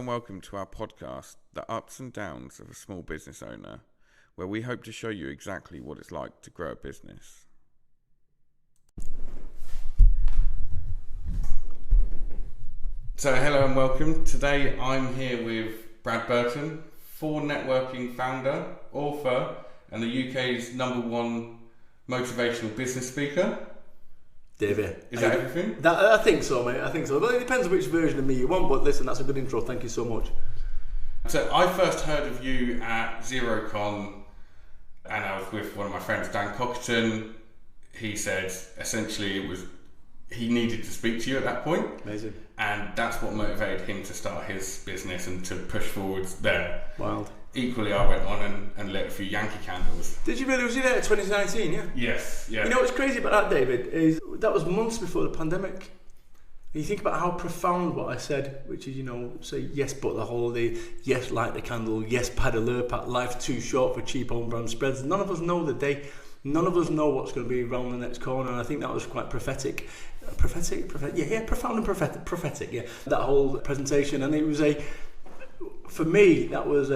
and welcome to our podcast, The Ups and Downs of a Small Business Owner, where we hope to show you exactly what it's like to grow a business. So hello and welcome. Today I'm here with Brad Burton, Ford Networking founder, author, and the UK's #1 motivational business speaker. David. Is that everything? I think so, mate. I think so. But it depends which version of me you want, but listen, that's a good intro. Thank you so much. So I first heard of you at ZeroCon, and I was with one of my friends, Dan Cockerton. He said essentially he needed to speak to you at that point. Amazing. And that's what motivated him to start his business and to push forwards there. Wild. Equally, I went on and lit a few Yankee candles. Did you really? Was you there in 2019, yeah? Yes, yeah. You know what's crazy about that, David, is that was months before the pandemic. And you think about how profound what I said, which is, say yes, but the holiday, yes, light the candle, yes, pad alert, life's too short for cheap home brand spreads. None of us know the day. None of us know what's going to be around the next corner, and I think that was quite prophetic. Profound and prophetic, yeah. That whole presentation, and it was for me, that was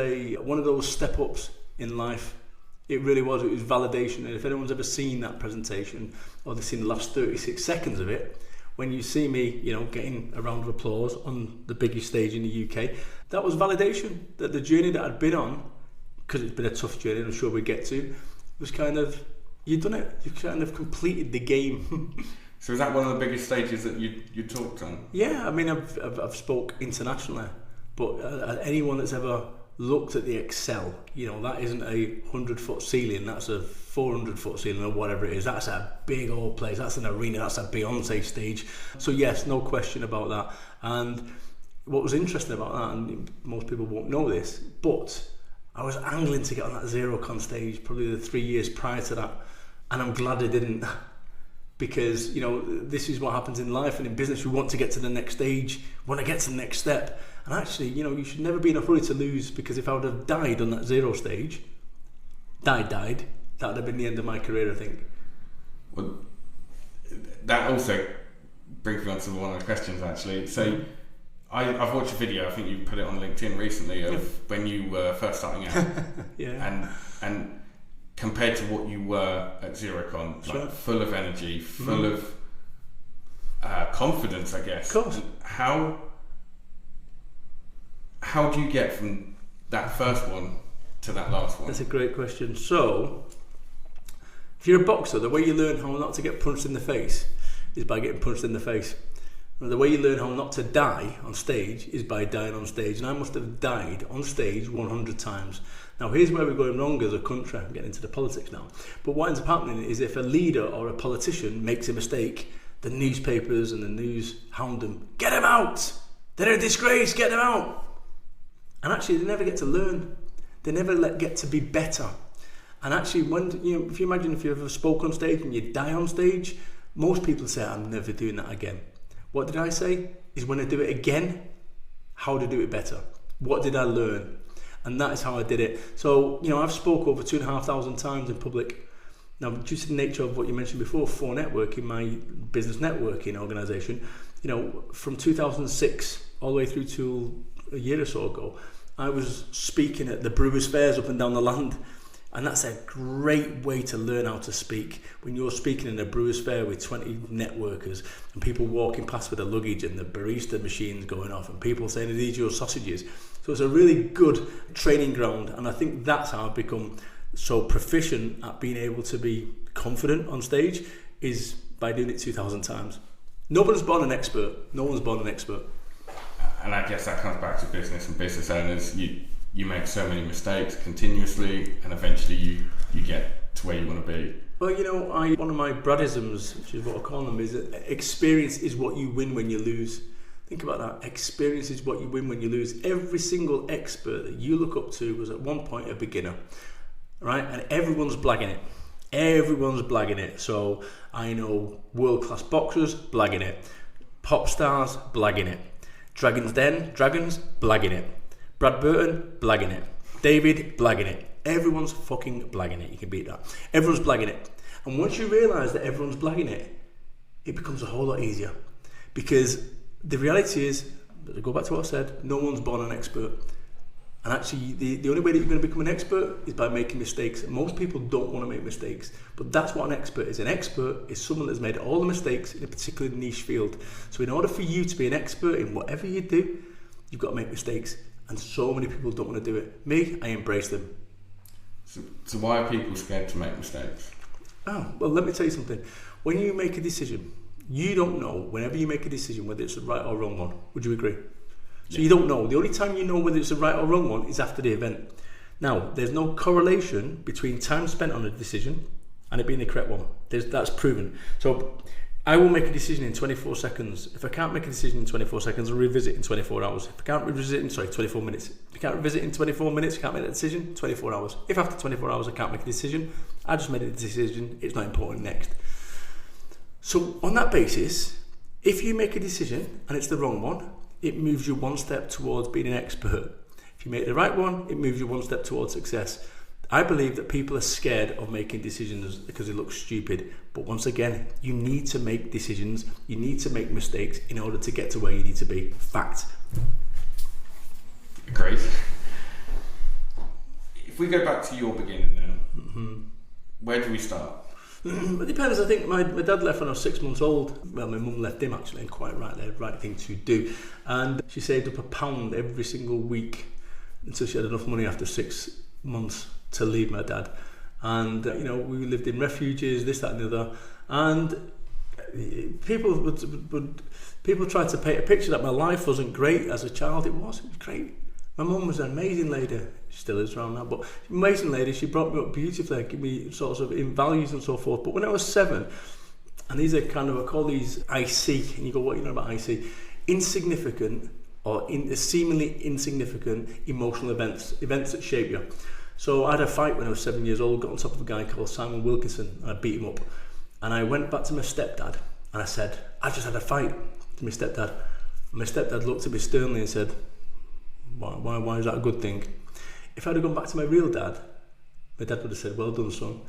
one of those step ups in life. It really was. It was validation, and if anyone's ever seen that presentation or they've seen the last 36 seconds of it, when you see me, getting a round of applause on the biggest stage in the UK, that was validation that the journey that I'd been on, because it's been a tough journey, I'm sure we get to, was kind of, you've done it. You've kind of completed the game. So is that one of the biggest stages that you talked on? Yeah, I mean, I've spoke internationally, but anyone that's ever looked at the Excel, that isn't a 100-foot ceiling, that's a 400-foot ceiling or whatever it is. That's a big old place, that's an arena, that's a Beyonce stage. So yes, no question about that. And what was interesting about that, and most people won't know this, but I was angling to get on that ZeroCon stage probably the 3 years prior to that, and I'm glad I didn't. Because, this is what happens in life and in business. We want to get to the next stage, want to get to the next step. And actually, you should never be in a hurry to lose, because if I would have died on that zero stage, that would have been the end of my career, I think. Well, that also brings me on to one of the questions, actually. So, I've watched a video, I think you put it on LinkedIn recently, of when you were first starting out. Yeah. And compared to what you were at ZeroCon, sure. Like full of energy, full of confidence, I guess. Of course. And how do you get from that first one to that last one? That's a great question. So, if you're a boxer, the way you learn how not to get punched in the face is by getting punched in the face. And the way you learn how not to die on stage is by dying on stage. And I must have died on stage 100 times. Now, here's where we're going wrong as a country. I'm getting into the politics now. But what ends up happening is if a leader or a politician makes a mistake, the newspapers and the news hound them. Get them out! They're a disgrace, get them out! And actually, they never get to learn. They never get to be better. And actually, if you imagine if you ever spoke on stage and you die on stage, most people say, I'm never doing that again. What did I say? Is when I do it again, how to do it better. What did I learn? And that is how I did it. So, I've spoke over 2,500 times in public. Now, due to the nature of what you mentioned before, Ford Networking, my business networking organisation, from 2006 all the way through to a year or so ago, I was speaking at the Brewers Fairs up and down the land. And that's a great way to learn how to speak. When you're speaking in a Brewers Fair with 20 networkers and people walking past with their luggage and the barista machines going off and people saying, "Are these your sausages?" So it's a really good training ground. And I think that's how I've become so proficient at being able to be confident on stage, is by doing it 2,000 times. No one's born an expert. No one's born an expert. And I guess that comes back to business and business owners. You make so many mistakes continuously, and eventually you get to where you want to be. Well, one of my Bradisms, which is what I call them, is that experience is what you win when you lose. Think about that. Experience is what you win when you lose. Every single expert that you look up to was at one point a beginner, right? And everyone's blagging it. Everyone's blagging it. So I know world-class boxers blagging it, pop stars blagging it, Dragons, blagging it. Brad Burton, blagging it. David, blagging it. Everyone's fucking blagging it. You can beat that. Everyone's blagging it. And once you realise that everyone's blagging it, it becomes a whole lot easier. Because the reality is, But to go back to what I said, no one's born an expert. And actually, the only way that you're going to become an expert is by making mistakes. And most people don't want to make mistakes, but that's what an expert is. An expert is someone that's made all the mistakes in a particular niche field. So in order for you to be an expert in whatever you do, you've got to make mistakes. And so many people don't want to do it. Me, I embrace them. So why are people scared to make mistakes? Oh, well, let me tell you something. When you make a decision, you don't know, whenever you make a decision, whether it's the right or wrong one. Would you agree? So you don't know. The only time you know whether it's the right or wrong one is after the event. Now, there's no correlation between time spent on a decision and it being the correct one. That's proven. So I will make a decision in 24 seconds. If I can't make a decision in 24 seconds, I'll revisit in 24 hours. If I can't revisit in, 24 minutes. If I can't revisit in 24 minutes, I can't make a decision, 24 hours. If after 24 hours I can't make a decision, I just made a decision, it's not important, next. So on that basis, if you make a decision and it's the wrong one, it moves you one step towards being an expert. If you make the right one, it moves you one step towards success. I believe that people are scared of making decisions because it looks stupid. But once again, you need to make decisions. You need to make mistakes in order to get to where you need to be. Fact. Great. If we go back to your beginning then, where do we start? It depends. I think my dad left when I was 6 months old. Well, my mum left him actually, and quite right, the right thing to do. And she saved up £1 every single week until she had enough money after 6 months to leave my dad. And we lived in refuges, this, that, and the other. And people tried to paint a picture that my life wasn't great as a child. It was great. My mum was an amazing lady. She still is around now, but amazing lady. She brought me up beautifully, gave me sorts of in values and so forth. But when I was 7, and these are kind of, I call these IC, and you go, what do you know about IC? Insignificant or seemingly insignificant emotional events that shape you. So I had a fight when I was 7 years old, got on top of a guy called Simon Wilkinson, and I beat him up. And I went back to my stepdad, and I said, I've just had a fight to my stepdad. And my stepdad looked at me sternly and said, why is that a good thing? If I'd have gone back to my real dad, my dad would have said, well done, son.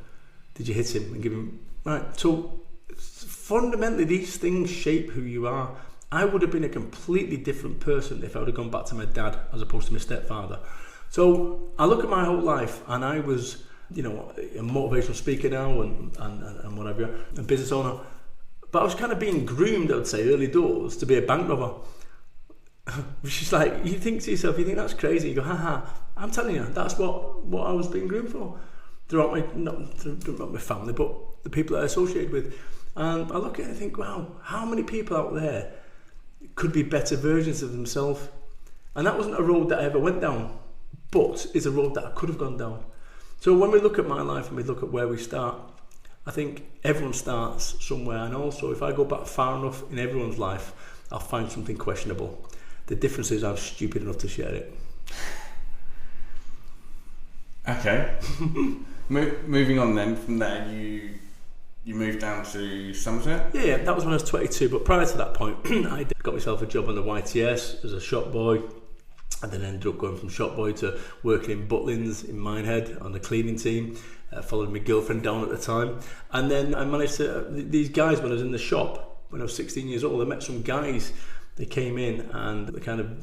Did you hit him? And give him... Right, so fundamentally these things shape who you are. I would have been a completely different person if I would have gone back to my dad as opposed to my stepfather. So I look at my whole life, and I was, a motivational speaker now and whatever, a business owner. But I was kind of being groomed, I would say, early doors to be a bank robber. Which is like, you think to yourself, you think that's crazy. You go, haha, I'm telling you, that's what I was being groomed for. Throughout not my family, but the people that I associated with. And I look at it and think, wow, how many people out there could be better versions of themselves? And that wasn't a road that I ever went down, but it's a road that I could have gone down. So when we look at my life and we look at where we start, I think everyone starts somewhere. And also, if I go back far enough in everyone's life, I'll find something questionable. The difference is I'm stupid enough to share it. Okay. Moving on then, from there you moved down to Somerset? Yeah, that was when I was 22, but prior to that point, I got myself a job on the YTS as a shop boy, and then ended up going from shop boy to working in Butlins in Minehead on the cleaning team. Followed my girlfriend down at the time, and then I managed to, these guys, when I was in the shop, when I was 16 years old, I met some guys. They came in and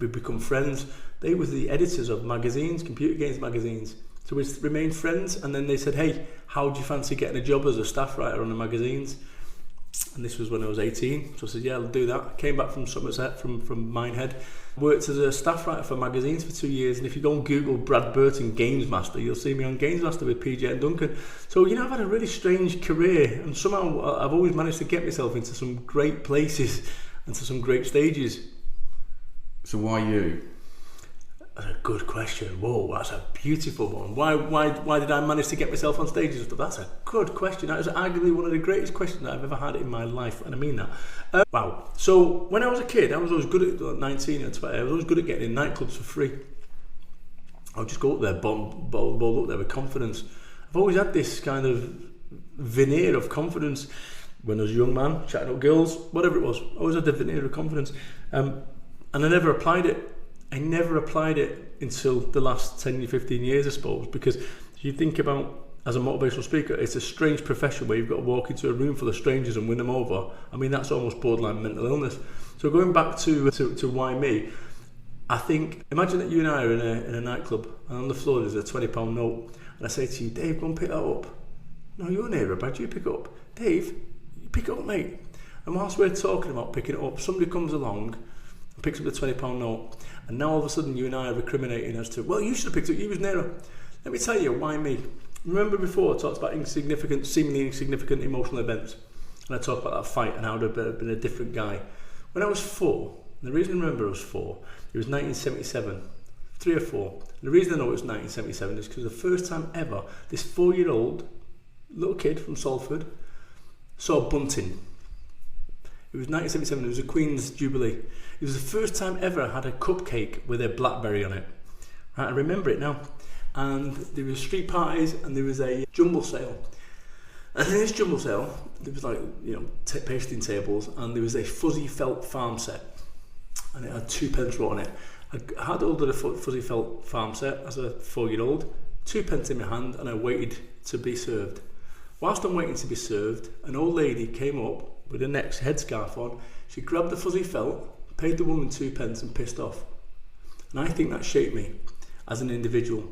we become friends. They were the editors of magazines, computer games magazines. So we remained friends, and then they said, hey, how do you fancy getting a job as a staff writer on the magazines? And this was when I was 18. So I said, yeah, I'll do that. I came back from Somerset, from Minehead. Worked as a staff writer for magazines for 2 years. And if you go and Google Brad Burton Games Master, you'll see me on Games Master with PJ and Duncan. So, I've had a really strange career, and somehow I've always managed to get myself into some great places and to some great stages. So why you? That's a good question. Whoa, that's a beautiful one. Why did I manage to get myself on stages? That's a good question. That is arguably one of the greatest questions that I've ever had in my life, and I mean that. Wow. So when I was a kid, I was always good at 19 or 20. I was always good at getting in nightclubs for free. I would just go up there, ball up there with confidence. I've always had this kind of veneer of confidence. When I was a young man, chatting up girls, whatever it was, I always had the veneer of confidence. And I never applied it. I never applied it until the last 10 or 15 years, I suppose, because you think about, as a motivational speaker, it's a strange profession where you've got to walk into a room full of strangers and win them over. I mean, that's almost borderline mental illness. So going back to why me, I think, imagine that you and I are in a nightclub, and on the floor there's a £20 note, and I say to you, Dave, go and pick that up. No, you're near it, Brad, you pick it up. Dave, you pick it up, mate. And whilst we're talking about picking it up, somebody comes along and picks up the £20 note, and now all of a sudden you and I are recriminating as to, well, you should have picked it up, you was nearer. Let me tell you, why me? Remember before I talked about seemingly insignificant emotional events, and I talked about that fight and how I'd have been a different guy. When I was 4, and the reason I remember I was 4, it was 1977, 3 or 4. And the reason I know it was 1977 is because the first time ever this 4-year-old little kid from Salford saw bunting. It was 1977, it was a Queen's Jubilee. It was the first time ever I had a cupcake with a blackberry on it. Right, I remember it now. And there was street parties and there was a jumble sale. And in this jumble sale, there was like, pasting tables, and there was a fuzzy felt farm set. And it had 2 pence wrote on it. I had ordered a fuzzy felt farm set as a 4-year-old, 2 pence in my hand, and I waited to be served. Whilst I'm waiting to be served, an old lady came up with a headscarf on. She grabbed the fuzzy felt, paid the woman 2 pence, and pissed off. And I think that shaped me as an individual.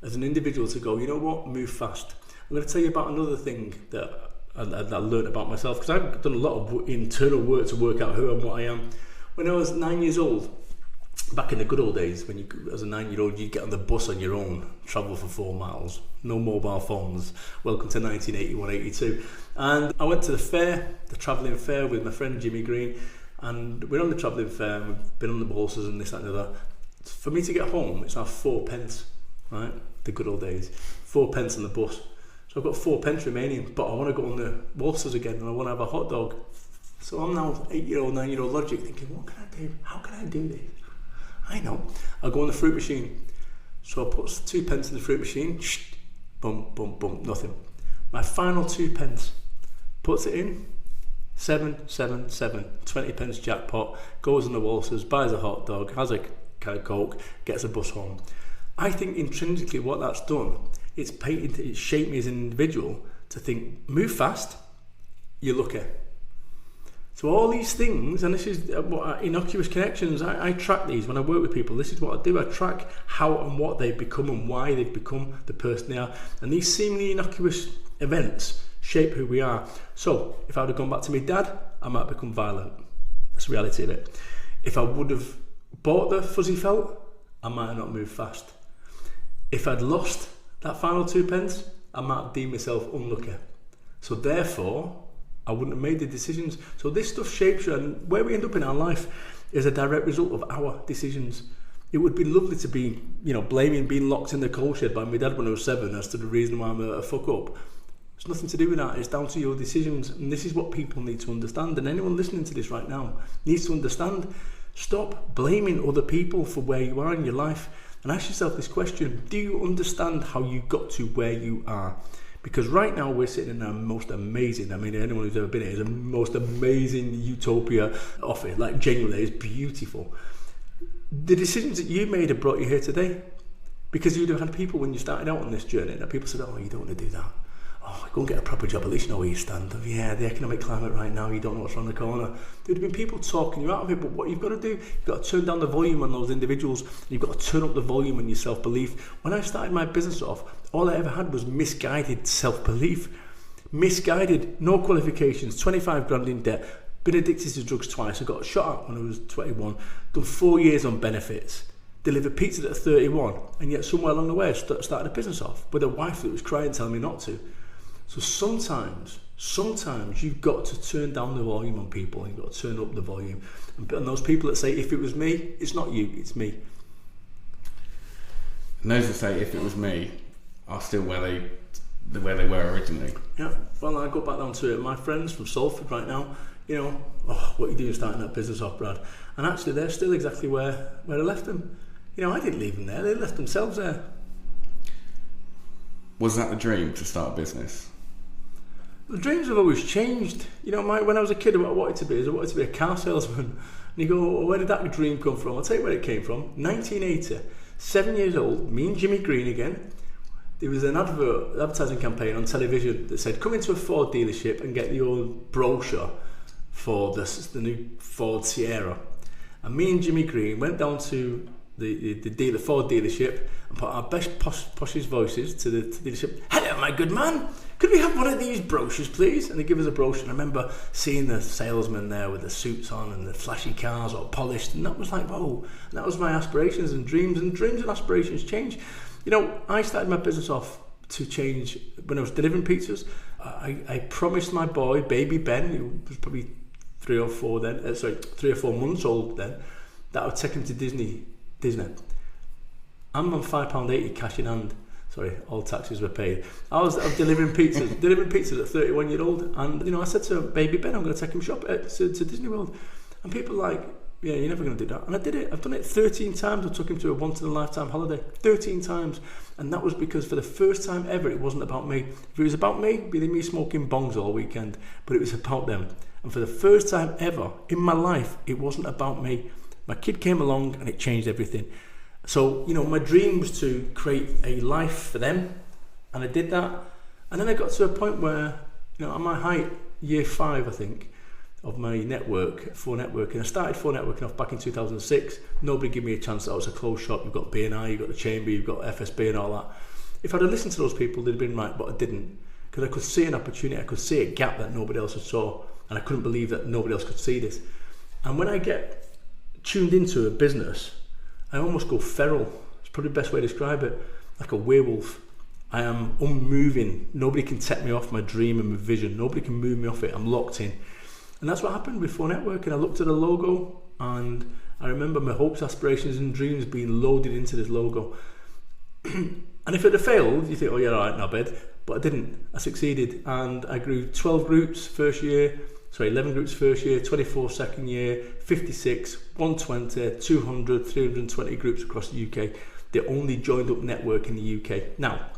To go, you know what, move fast. I'm going to tell you about another thing that I learned about myself, because I've done a lot of internal work to work out who and what I am. When I was 9 years old, back in the good old days, when as a 9-year-old you'd get on the bus on your own, travel for 4 miles, no mobile phones. Welcome to 1981-82. And I went to the travelling fair with my friend Jimmy Green, and we're on the travelling fair, and we've been on the horses and this, that and the other. For me to get home, it's now 4 pence, right? The good old days. 4 pence on the bus. So I've got 4 pence remaining, but I want to go on the waltzers again and I want to have a hot dog. So I'm now 8-year-old, 9-year-old logic thinking, what can I do? How can I do this? I know. I'll go on the fruit machine. So I put 2 pence in the fruit machine. Boom, boom, boom, nothing. My final 2 pence. Puts it in. 7, 7, 7. 20 pence jackpot. Goes on the waltzers, buys a hot dog, has a can of Coke, gets a bus home. I think intrinsically what that's done, it's shaped me as an individual to think, move fast, you're lucky. So all these things, and this is innocuous connections, I track these when I work with people. This is what I do. I track how and what they've become and why they've become the person they are. And these seemingly innocuous events shape who we are. So if I would have gone back to my dad, I might become violent. That's the reality of it. If I would have bought the fuzzy felt, I might have not moved fast. If I'd lost that final 2 pence, I might have deemed myself unlucky. So therefore, I wouldn't have made the decisions. So this stuff shapes you, and where we end up in our life is a direct result of our decisions. It would be lovely to be, blaming being locked in the coal shed by my dad when I was 7 as to the reason why I'm a fuck up. It's nothing to do with that. It's down to your decisions, and this is what people need to understand. And anyone listening to this right now needs to understand. Stop blaming other people for where you are in your life, and ask yourself this question: do you understand how you got to where you are? Because right now we're sitting in a most amazing, anyone who's ever been here is a most amazing utopia of it. Like, genuinely, it's beautiful. The decisions that you made have brought you here today. Because you'd have had people when you started out on this journey that people said, oh, you don't want to do that. Oh, go and get a proper job, at least you know where you stand. Yeah, the economic climate right now, you don't know what's around the corner. There'd have been people talking you out of it, but what you've got to do, you've got to turn down the volume on those individuals, and you've got to turn up the volume on your self-belief. When I started my business off, all I ever had was misguided self-belief. Misguided, no qualifications, 25 grand in debt, been addicted to drugs twice. I got shot at when I was 21, done 4 years on benefits, delivered pizza at 31, and yet somewhere along the way I started a business off with a wife that was crying telling me not to. So sometimes you've got to turn down the volume on people, and you've got to turn up the volume. And those people that say, if it was me, it's not you, it's me. And those that say, if it was me, are still where they were originally. Yeah, well, I go back down to it. My friends from Salford right now, what are you doing starting that business off, Brad? And actually they're still exactly where I left them. I didn't leave them there, they left themselves there. Was that the dream, to start a business? The dreams have always changed. When I was a kid, what I wanted to be is I wanted to be a car salesman. And you go, well, where did that dream come from? I'll tell you where it came from. 1980, 7 years old, me and Jimmy Green again. there was an advertising campaign on television that said, come into a Ford dealership and get your brochure for the new Ford Sierra. And me and Jimmy Green went down to the Ford dealership and put our best poshest voices to the dealership. Hello, my good man. Could we have one of these brochures, please? And they give us a brochure. And I remember seeing the salesman there with the suits on and the flashy cars all polished. And that was like, whoa. And that was my aspirations and dreams. And dreams and aspirations change. You know, I started my business off to change when I was delivering pizzas. I promised my boy, baby Ben, who was probably 3 or 4 months old then, that I would take him to Disney. I'm on £5.80 cash in hand. Sorry, all taxes were paid. I was delivering pizzas at 31 years old, and you know, I said to baby Ben, I'm going to take him to Disney World, and people were like, yeah, you're never going to do that. And I did it. I've done it 13 times. I took him to a once-in-a-lifetime holiday 13 times, and that was because for the first time ever, it wasn't about me. If it was about me, it'd be me smoking bongs all weekend, but it was about them. And for the first time ever in my life, it wasn't about me. My kid came along and it changed everything. So, you know, my dream was to create a life for them, and I did that. And then I got to a point where, you know, at my height, year 5, I think, of my network, 4 networking. I started 4 networking off back in 2006. Nobody gave me a chance. That was a closed shop. You've got BNI, you've got the Chamber, you've got FSB and all that. If I'd have listened to those people, they'd have been right, but I didn't. Because I could see an opportunity, I could see a gap that nobody else had saw, and I couldn't believe that nobody else could see this. And when I get tuned into a business, I almost go feral. It's probably the best way to describe it. Like a werewolf. I am unmoving. Nobody can take me off my dream and my vision. Nobody can move me off it. I'm locked in. And that's what happened with 4 Networking. I looked at the logo, and I remember my hopes, aspirations and dreams being loaded into this logo. And if it had failed, you think, oh yeah, all right, not bad. But I didn't. I succeeded, and I grew 12 groups first year, 11 groups first year, 24 second year, 56, 120, 200, 320 groups across the UK. The only joined up network in the UK. Now,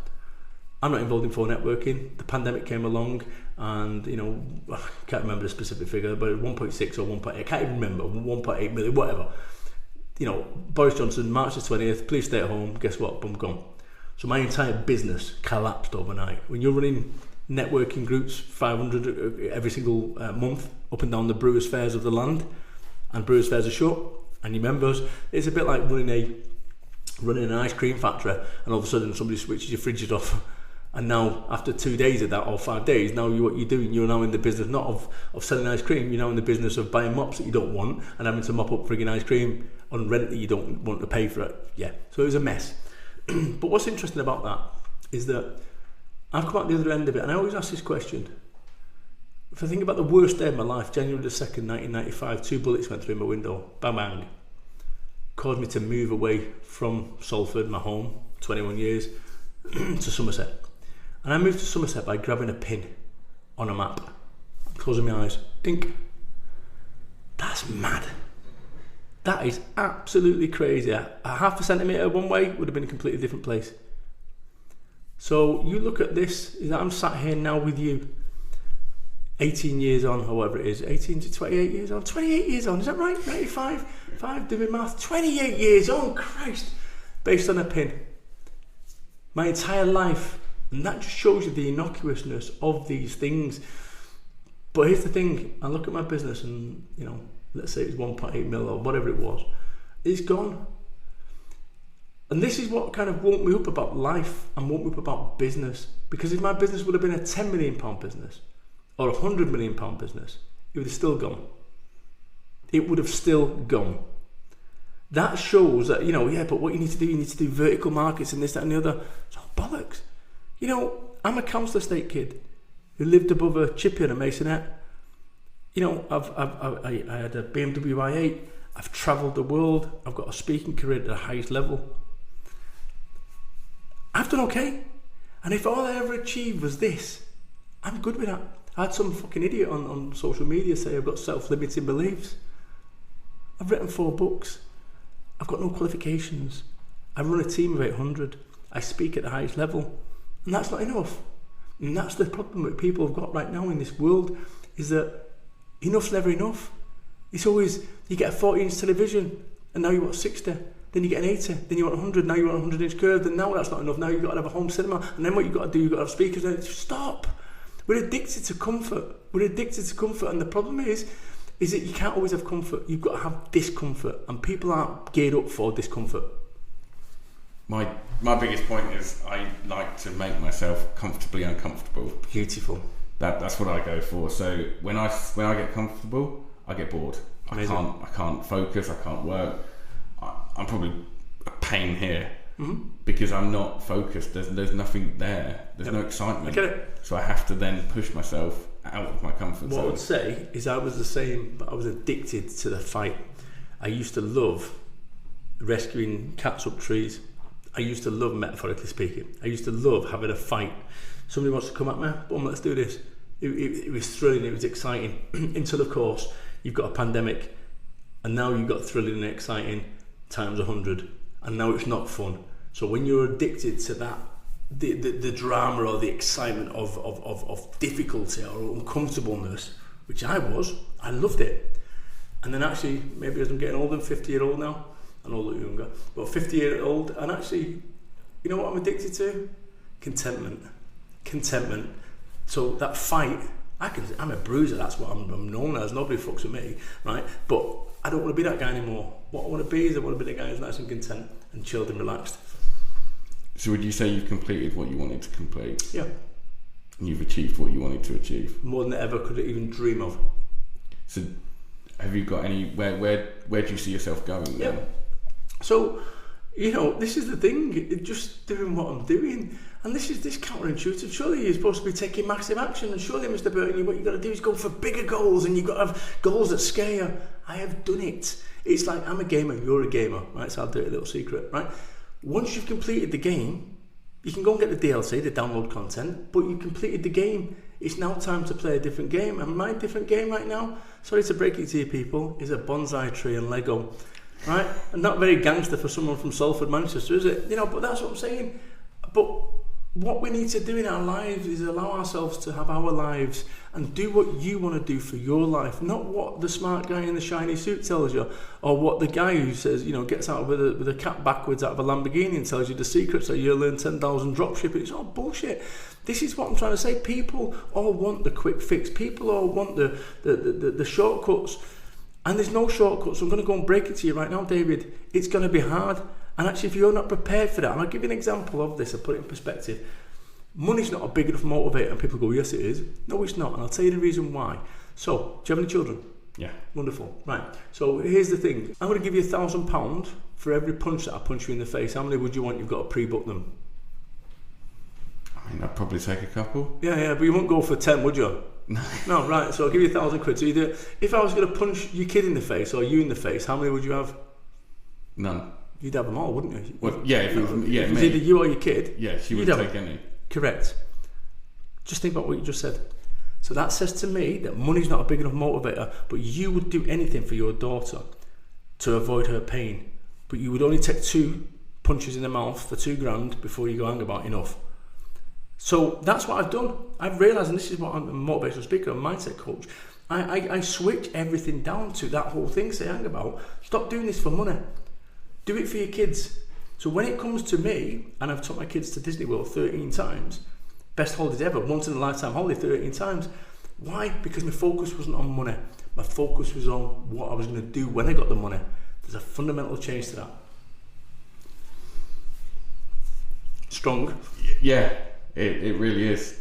I'm not involved in 4 Networking. The pandemic came along, and you know, I can't remember the specific figure, but 1.6 or 1.8, I can't even remember, 1.8 million, whatever. You know, Boris Johnson, March the 20th, please stay at home. Guess what? Boom, gone. So my entire business collapsed overnight. When you're running networking groups, 500 every single month, up and down the brewers' fairs of the land, and brewers' fairs are shut, and your members, it's a bit like running an ice cream factory, and all of a sudden somebody switches your fridges off, and now after 2 days of that, or 5 days, now what you're doing, you're now in the business not of selling ice cream, you're now in the business of buying mops that you don't want, and having to mop up frigging ice cream on rent that you don't want to pay for it. Yeah, so it was a mess. But what's interesting about that is that I've come out the other end of it, and I always ask this question. If I think about the worst day of my life, January the 2nd, 1995, 2 bullets went through my window, bang bang, caused me to move away from Salford, my home, 21 years, to Somerset. And I moved to Somerset by grabbing a pin on a map, closing my eyes, dink. That's mad. That is absolutely crazy. A half a centimetre one way would have been a completely different place. So you look at this, is that I'm sat here now with you, 18 years on, however it is, 18 to 28 years on, 28 years on, is that right? 95, 5, doing math, 28 years on, Christ, based on a pin. My entire life, and that just shows you the innocuousness of these things. But here's the thing, I look at my business and, you know, let's say it's 1.8 mil or whatever it was, it's gone. And this is what kind of woke me up about life and woke me up about business. Because if my business would have been a £10 million business or a £100 million business, it would have still gone. It would have still gone. That shows that, you know, yeah, but what you need to do vertical markets and this, that and the other. It's all bollocks. You know, I'm a council estate kid who lived above a chippy and a masonette. You know, I had a BMW i8. I've travelled the world. I've got a speaking career at the highest level. I've done okay. And if all I ever achieved was this, I'm good with that. I had some fucking idiot on social media say I've got self-limiting beliefs. I've written 4 books. I've got no qualifications. I run a team of 800. I speak at the highest level. And that's not enough. And that's the problem that people have got right now in this world, is that enough's never enough. It's always, you get a 40-inch television and now you want 60. then you get an 80, then you want 100, now you want a 100-inch curve, then now that's not enough, now you've got to have a home cinema, and then what you've got to do, you've got to have speakers. Stop. We're addicted to comfort. And the problem is that you can't always have comfort. You've got to have discomfort, and people aren't geared up for discomfort. My biggest point is I like to make myself comfortably uncomfortable. Beautiful. That's what I go for. So when I get comfortable, I get bored. Amazing. I can't focus. I can't work. I'm probably a pain here because I'm not focused. There's nothing there. There's no excitement. I get it. So I have to then push myself out of my comfort zone. What I would say is I was the same, but I was addicted to the fight. I used to love rescuing cats up trees. I used to love, metaphorically speaking, I used to love having a fight. Somebody wants to come at me, boom, let's do this. It was thrilling, it was exciting. Until, of course, you've got a pandemic, and now you've got thrilling and exciting times 100, and now it's not fun. So when you're addicted to that, the drama or the excitement of difficulty or uncomfortableness, which I loved it. And then actually, maybe as I'm getting older, I'm 50-year-old now, and all the younger, but 50-year-old, and actually, you know what I'm addicted to? Contentment. So that fight, I'm a bruiser, that's what I'm known as, nobody fucks with me, right? But I don't want to be that guy anymore. What I want to be is I want to be the guy who's nice and content and chilled and relaxed. So would you say you've completed what you wanted to complete? Yeah. And you've achieved what you wanted to achieve? More than I ever could even dream of. So have you got any, where do you see yourself going then? Yeah. So, you know, this is the thing, just doing what I'm doing, and this counterintuitive. Surely you're supposed to be taking massive action, and surely, Mr. Burton, what you've got to do is go for bigger goals, and you've got to have goals that scare you. I have done it. It's like, I'm a gamer, you're a gamer, right? So I'll do a little secret, right? Once you've completed the game, you can go and get the DLC, the download content, but you completed the game. It's now time to play a different game, and my different game right now, sorry to break it to you people, is a bonsai tree and Lego. Right? And not very gangster for someone from Salford, Manchester, is it? You know, but that's what I'm saying. But what we need to do in our lives is allow ourselves to have our lives and do what you want to do for your life, not what the smart guy in the shiny suit tells you, or what the guy who says, you know, gets out with a cat backwards out of a Lamborghini and tells you the secrets that you'll learn 10,000 dropshipping. It's all bullshit. This is what I'm trying to say. People all want the quick fix. People all want the shortcuts. And there's no shortcuts. So I'm going to go and break it to you right now, David. It's going to be hard. And actually, if you're not prepared for that, and I'll give you an example of this, I'll put it in perspective. Money's not a big enough motivator, and people go, yes, it is. No, it's not. And I'll tell you the reason why. So, do you have any children? Yeah. Wonderful. Right. So, here's the thing. I'm going to give you £1,000 for every punch that I punch you in the face. How many would you want? You've got to pre-book them. I mean, I'd probably take a couple. Yeah, but you won't go for 10, would you? No, right, so I'll give you £1,000. So either, if I was going to punch your kid in the face or you in the face, how many would you have? None. You'd have them all, wouldn't you? Well, yeah, if it was either you or your kid. Yeah, she would take any. Correct. Just think about what you just said. So that says to me that money's not a big enough motivator, but you would do anything for your daughter to avoid her pain. But you would only take 2 punches in the mouth for £2,000 before you go, hang about, enough. So that's what I've done. I've realised, and this is what I'm a motivational speaker, a mindset coach. I switch everything down to that whole thing. Say, hang about, stop doing this for money. Do it for your kids. So when it comes to me, and I've took my kids to Disney World 13 times, best holidays ever, once in a lifetime holiday 13 times. Why? Because my focus wasn't on money. My focus was on what I was going to do when I got the money. There's a fundamental change to that. Strong. Yeah. It really is.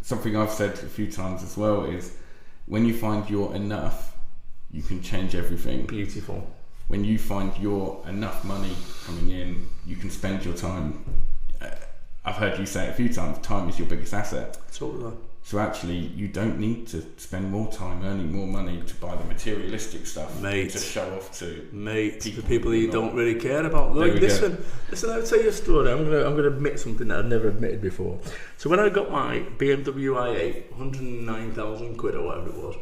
Something I've said a few times as well is when you find you're enough, you can change everything. Beautiful. When you find you're enough money coming in, you can spend your time. I've heard you say it a few times, time is your biggest asset. Totally. So actually, you don't need to spend more time earning more money to buy the materialistic stuff, mate, to show off to the people that you don't really care about. Look, listen, I'll tell you a story. I'm gonna admit something that I've never admitted before. So when I got my BMW i8, 109,000 quid or whatever it was,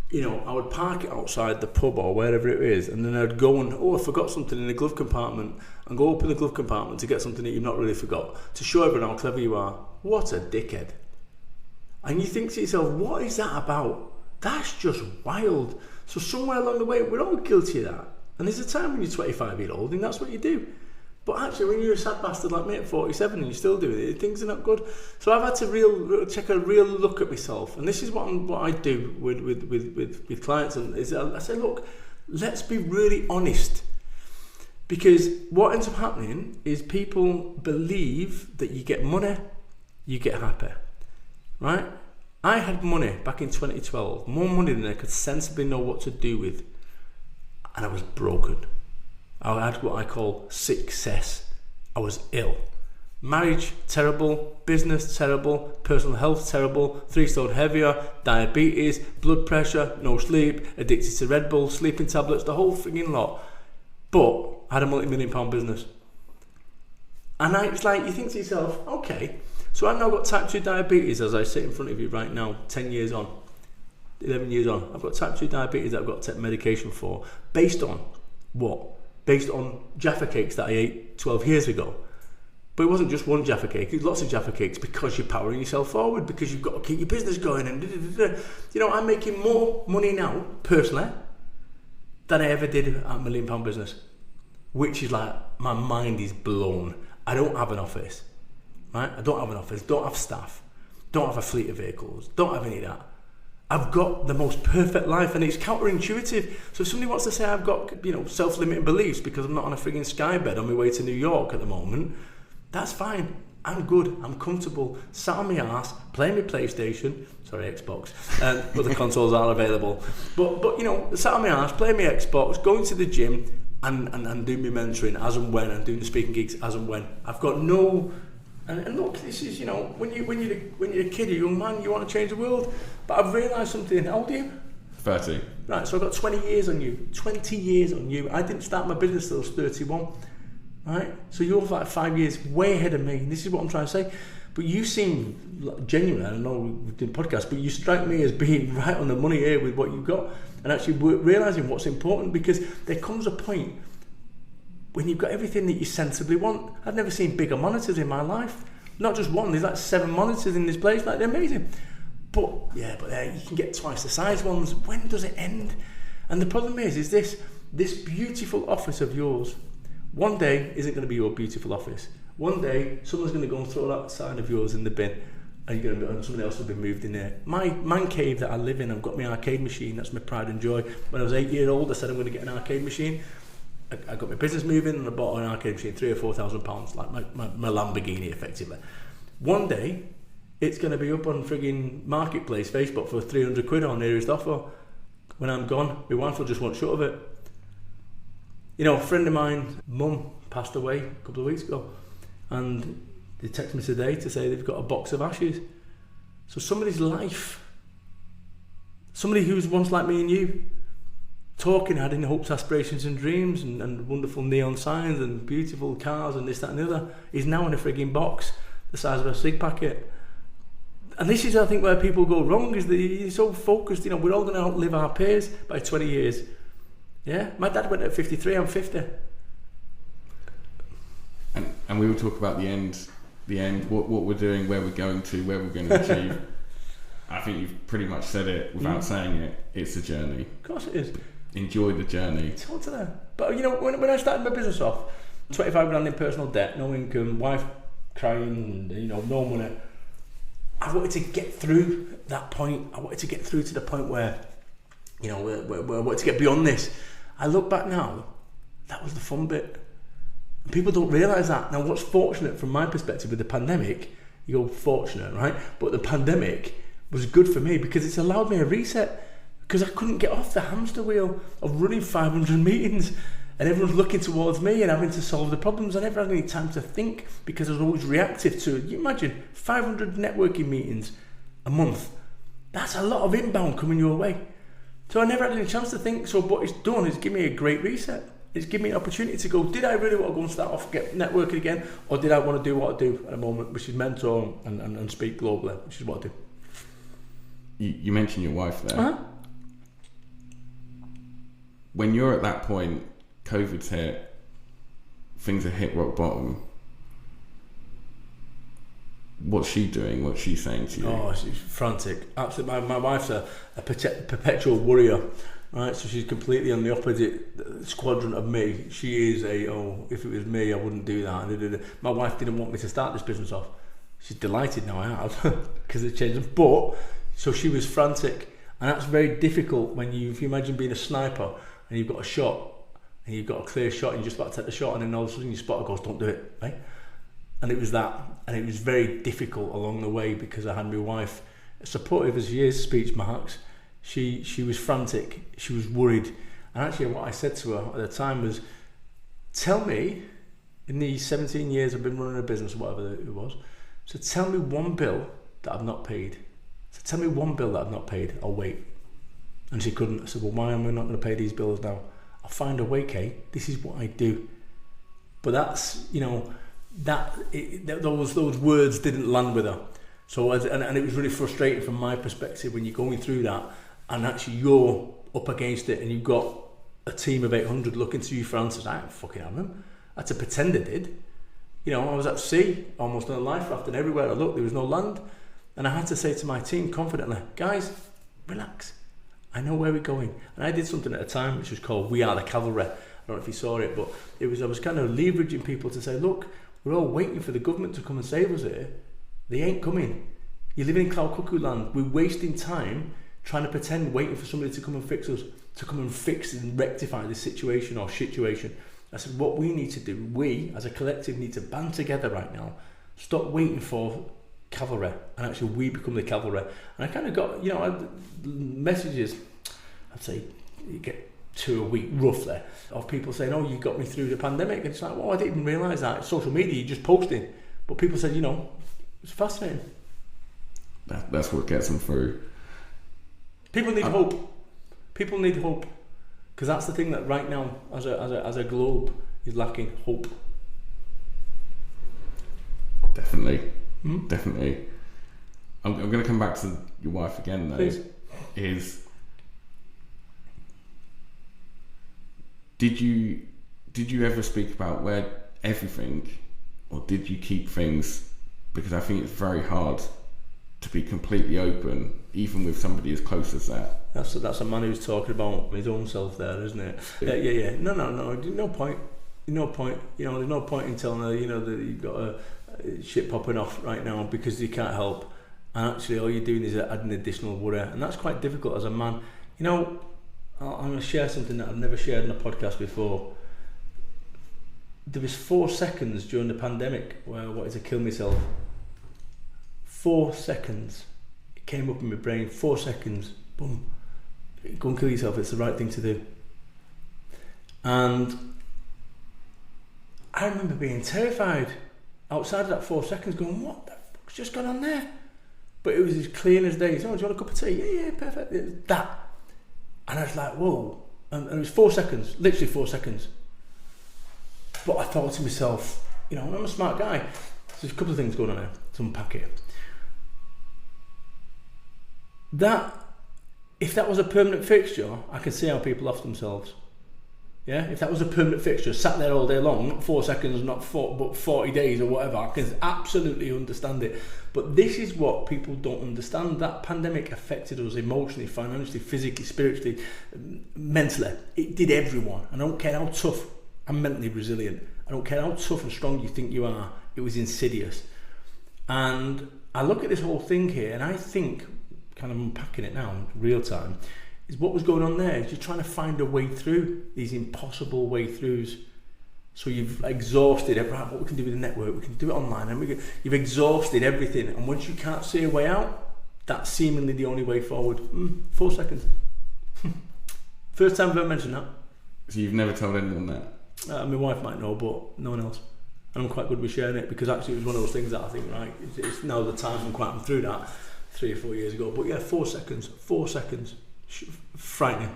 you know, I would park it outside the pub or wherever it is, and then I'd go and, I forgot something in the glove compartment, and go open the glove compartment to get something that you've not really forgot, to show everyone how clever you are. What a dickhead. And you think to yourself, what is that about? That's just wild. So somewhere along the way, we're all guilty of that. And there's a time when you're 25-year-old and that's what you do. But actually, when you're a sad bastard like me at 47 and you're still doing it, things are not good. So I've had to take a real look at myself, and this is what I do with clients. And is I say, look, let's be really honest, because what ends up happening is people believe that you get money, you get happy, right? I had money back in 2012, more money than I could sensibly know what to do with, and I was broken. I had what I call success. I was ill. Marriage, terrible. Business, terrible. Personal health, terrible. 3 stone heavier. Diabetes, blood pressure, no sleep, addicted to Red Bull, sleeping tablets, the whole frigging lot. But I had a multi-million-pound business. And it's like, you think to yourself, okay, so I've now got type 2 diabetes as I sit in front of you right now, 10 years on, 11 years on. I've got type 2 diabetes that I've got to take medication for. Based on what? Based on Jaffa cakes that I ate 12 years ago. But it wasn't just one Jaffa cake, it was lots of Jaffa cakes, because you're powering yourself forward, because you've got to keep your business going. And you know, I'm making more money now, personally, than I ever did at a £1 million business. Which is like, my mind is blown. I don't have an office, right? I don't have an office, don't have staff, don't have a fleet of vehicles, don't have any of that. I've got the most perfect life, and it's counterintuitive. So if somebody wants to say I've got, you know, self-limiting beliefs because I'm not on a frigging sky bed on my way to New York at the moment, that's fine. I'm good, I'm comfortable, sat on my ass, playing my PlayStation, sorry, Xbox, but the consoles are available. But you know, sat on my ass, playing my Xbox, going to the gym, and doing my mentoring as and when, and doing the speaking gigs as and when. I've got no... And look, this is, you know, when you're a kid, a young man, you want to change the world. But I've realised something. How old are you? 30. Right, so I've got 20 years on you. 20 years on you. I didn't start my business till I was 31. Right? So you're like 5 years way ahead of me. And this is what I'm trying to say. But you seem genuine. I don't know, we've done podcasts, but you strike me as being right on the money here with what you've got. And actually realising what's important, because there comes a point when you've got everything that you sensibly want. I've never seen bigger monitors in my life. Not just one, there's like 7 monitors in this place, like they're amazing. But you can get twice the size ones. When does it end? And the problem is this beautiful office of yours, one day isn't going to be your beautiful office. One day, someone's going to go and throw that sign of yours in the bin, and somebody else will be moved in there. My man cave that I live in, I've got my arcade machine, that's my pride and joy. When I was 8 years old, I said I'm going to get an arcade machine. I got my business moving and I bought an arcade machine, £3,000 or £4,000, like my Lamborghini effectively. One day, it's going to be up on frigging Marketplace, Facebook for £300 on nearest offer. When I'm gone, my wife will just want shut of it. You know, a friend of mine, mum, passed away a couple of weeks ago, and they text me today to say they've got a box of ashes. So somebody's life, somebody who's once like me and you, talking, having hopes, aspirations and dreams, and wonderful neon signs and beautiful cars and this, that and the other, is now in a frigging box the size of a cig packet. And this is, I think, where people go wrong, is that you're so focused, you know, we're all going to outlive our peers by 20 years. Yeah, my dad went at 53, I'm 50. And we will talk about the end, what we're doing, where we're going to, where we're going to achieve. I think you've pretty much said it without saying it. It's a journey. Of course it is. Enjoy the journey. Totally. But you know, when I started my business off, 25 grand in personal debt, no income, wife crying, you know, no money. I wanted to get through that point. I wanted to get through to the point where, you know, where I wanted to get beyond this. I look back now, that was the fun bit. And people don't realise that. Now, what's fortunate from my perspective with the pandemic, you go fortunate, right? But the pandemic was good for me because it's allowed me a reset. Because I couldn't get off the hamster wheel of running 500 meetings and everyone's looking towards me and having to solve the problems. I never had any time to think because I was always reactive to it. You imagine 500 networking meetings a month. That's a lot of inbound coming your way. So I never had any chance to think. So what it's done is give me a great reset. It's given me an opportunity to go, did I really want to go and start off get networking again? Or did I want to do what I do at the moment, which is mentor and speak globally, which is what I do. You mentioned your wife there. Uh-huh. When you're at that point, COVID's hit, things have hit rock bottom. What's she doing? What's she saying to you? Oh, she's frantic. Absolutely. My wife's a perpetual worrier, right? So she's completely on the opposite squadron of me. She is if it was me, I wouldn't do that. My wife didn't want me to start this business off. She's delighted now I have because it's changed. But so she was frantic, and that's very difficult when if you imagine being a sniper and you've got a shot and you've got a clear shot and you're just about to take the shot, and then all of a sudden your spotter goes, "Don't do it," right? And it was that, and it was very difficult along the way because I had my wife, supportive as she is, speech marks. She was frantic, she was worried, and actually what I said to her at the time was, tell me, in these 17 years I've been running a business, whatever it was, so tell me one bill that I've not paid. So tell me one bill that I've not paid, I'll wait. And she couldn't. I said, well, why am I not going to pay these bills now? I'll find a way, Kate. This is what I do. But that's, those words didn't land with her. So, and it was really frustrating from my perspective when you're going through that, and actually you're up against it, and you've got a team of 800 looking to you for answers. I don't fucking have them. I had to pretend I did. I was at sea, almost on a life raft, and everywhere I looked, there was no land. And I had to say to my team confidently, guys, relax. I know where we're going. And I did something at a time which was called We Are the Cavalry. I don't know if you saw it, but I was kind of leveraging people to say, look, we're all waiting for the government to come and save us here. They ain't coming. You're living in cloud cuckoo land. We're wasting time trying to pretend, waiting for somebody to come and fix us, to come and fix and rectify this situation or situation. I said, what we need to do, we as a collective need to band together right now. Stop waiting for cavalry, and actually we become the cavalry. And I kind of got, messages, I'd say you get 2 a week roughly, of people saying, oh, you got me through the pandemic. And it's like, well, I didn't even realise that. It's social media, you're just posting. But people said, it's fascinating. That's what gets them through. People need hope. People need hope. Because that's the thing that right now, as a globe, is lacking hope. Definitely. Definitely. I'm going to come back to your wife again, though. Please. Did you ever speak about where everything, or did you keep things? Because I think it's very hard to be completely open, even with somebody as close as that. That's a man who's talking about his own self there, isn't it? Yeah. No. No point. No point. There's no point in telling her, that you've got a shit popping off right now because you can't help. And actually, all you're doing is adding additional worry, and that's quite difficult as a man. I'm going to share something that I've never shared in a podcast before. There was 4 seconds during the pandemic where I wanted to kill myself. 4 seconds. It came up in my brain. 4 seconds. Boom. Go and kill yourself. It's the right thing to do. And I remember being terrified outside of that 4 seconds, going, what the fuck's just gone on there? But it was as clear as day. Oh, do you want a cup of tea? Yeah, perfect. It was that. And I was like, whoa. And it was 4 seconds, literally 4 seconds. But I thought to myself, I'm a smart guy. So there's a couple of things going on there to unpack it. If that was a permanent fixture, I can see how people off themselves. Yeah, if that was a permanent fixture, sat there all day long, not 4 seconds, but 40 days or whatever, I can absolutely understand it. But this is what people don't understand. That pandemic affected us emotionally, financially, physically, spiritually, mentally. It did everyone. I don't care how tough. I'm mentally resilient. I don't care how tough and strong you think you are. It was insidious. And I look at this whole thing here, and I think, kind of unpacking it now in real time, is what was going on there is you're trying to find a way through these impossible way throughs. So you've exhausted what we can do with the network, we can do it online, and you've exhausted everything, and once you can't see a way out, that's seemingly the only way forward. 4 seconds. First time I've ever mentioned that. So you've never told anyone that? My wife might know, but no one else. And I'm quite good with sharing it, because actually it was one of those things that I think, right, it's now the time I'm quite through that 3 or 4 years ago. But yeah, 4 seconds. Frightening.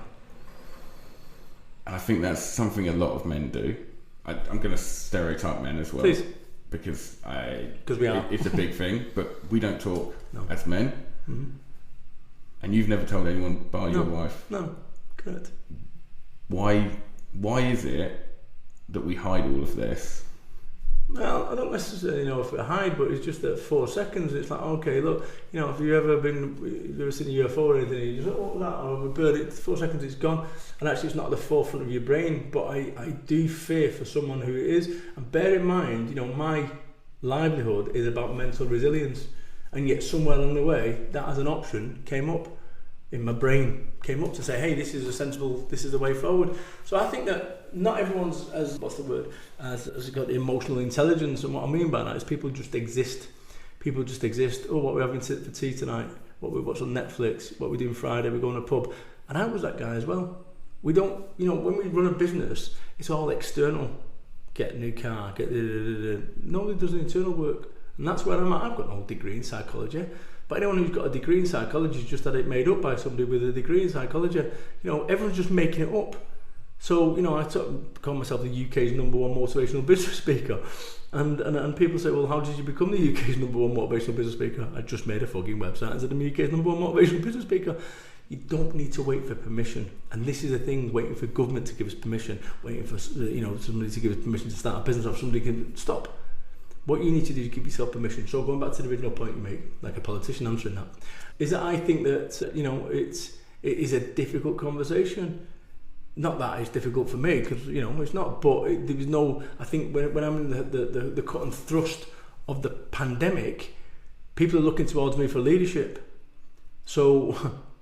And I think that's something a lot of men do. I'm going to stereotype men as well. Please. Because we are. It's a big thing, but we don't talk as men. Mm-hmm. And you've never told anyone bar your wife? No, correct. Why is it that we hide all of this? Well, I don't necessarily know if it hide, but it's just that 4 seconds. It's like, okay, look, if you've ever seen a UFO or anything, you just that, or a bird. 4 seconds, it's gone, and actually, it's not at the forefront of your brain. But I do fear for someone who it is, and bear in mind, my livelihood is about mental resilience, and yet somewhere along the way, that as an option came up in my brain, to say, hey, this is the way forward. So I think that not everyone's as got the emotional intelligence, and what I mean by that is people just exist. Oh, what we're having for tea tonight, what we watch on Netflix, what we're doing Friday, we're going to a pub. And I was that guy as well. We don't, when we run a business, it's all external. Get a new car, nobody does the internal work. And that's where I'm at. I've got no degree in psychology. But anyone who's got a degree in psychology has just had it made up by somebody with a degree in psychology. Everyone's just making it up. So, I call myself the UK's #1 motivational business speaker. And people say, well, how did you become the UK's #1 motivational business speaker? I just made a fucking website and said I'm the UK's #1 motivational business speaker. You don't need to wait for permission. And this is the thing, waiting for government to give us permission, waiting for somebody to give us permission to start a business, or somebody can stop. What you need to do is give yourself permission. So going back to the original point you make, like a politician answering that, is that I think that it is a difficult conversation. Not that it's difficult for me, because it's not. But there was no. I think when I'm in the cut and thrust of the pandemic, people are looking towards me for leadership. So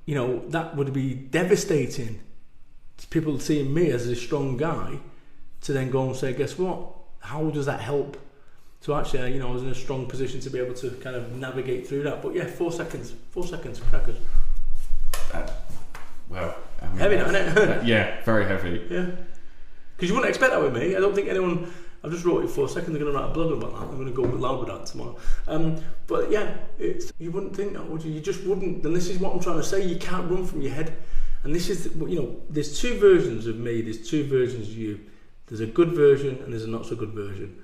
that would be devastating. People seeing me as a strong guy, to then go and say, guess what? How does that help? So actually, I was in a strong position to be able to kind of navigate through that. But yeah, 4 seconds, crackers. Heavy, isn't it? Yeah, very heavy. Yeah, because you wouldn't expect that with me. I don't think anyone. I've just wrote it 4 seconds. I'm going to write a blog about that. I'm going to go loud with that tomorrow. But yeah, you wouldn't think that, would you? You just wouldn't. And this is what I'm trying to say. You can't run from your head. And this is, there's two versions of me. There's two versions of you. There's a good version and there's a not so good version.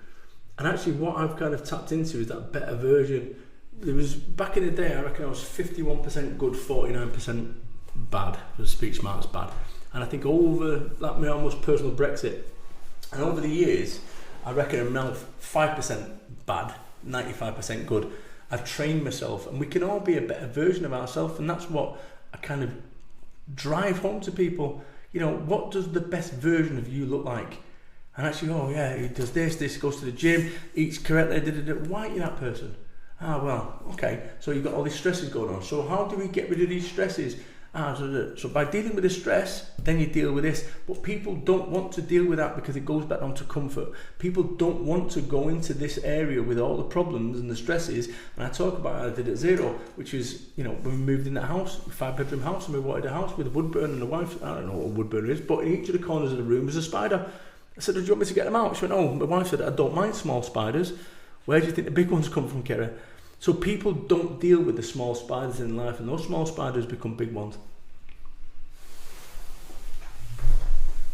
And actually, what I've kind of tapped into is that better version. There was, back in the day, I reckon I was 51% good, 49% bad. The speech marks bad. And I think over that, my almost personal Brexit, and over the years, I reckon I'm now 5% bad, 95% good. I've trained myself, and we can all be a better version of ourselves, and that's what I kind of drive home to people. What does the best version of you look like? And actually, oh yeah, he does this, goes to the gym, eats correctly, why are you that person? Well, okay, so you've got all these stresses going on. So how do we get rid of these stresses? So by dealing with the stress, then you deal with this. But people don't want to deal with that because it goes back down to comfort. People don't want to go into this area with all the problems and the stresses. And I talk about how I did at Zero, which is, when we moved in that house, a 5-bedroom house, and we wanted a house with a wood burner and a wife. I don't know what a wood burner is, but in each of the corners of the room was a spider. I said, do you want me to get them out? She went, oh, my wife said, I don't mind small spiders. Where do you think the big ones come from, Kerry? So people don't deal with the small spiders in life, and those small spiders become big ones.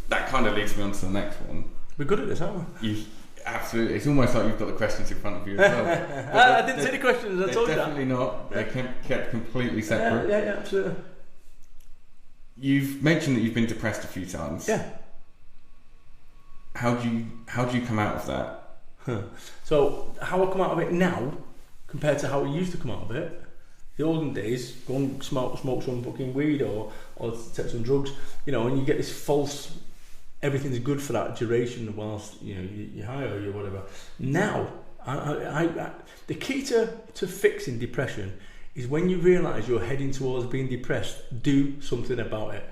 That kind of leads me on to the next one. We're good at this, aren't we? Absolutely. It's almost like you've got the questions in front of you as well. I didn't see the questions, I told you that. Definitely not. They're kept completely separate. Yeah, absolutely. You've mentioned that you've been depressed a few times. Yeah. How do you come out of that? So how I come out of it now compared to how I used to come out of it, the olden days, go and smoke some fucking weed or take some drugs, and you get this false, everything's good for that duration whilst you're high or you're whatever. Now, I the key to fixing depression is when you realise you're heading towards being depressed, do something about it.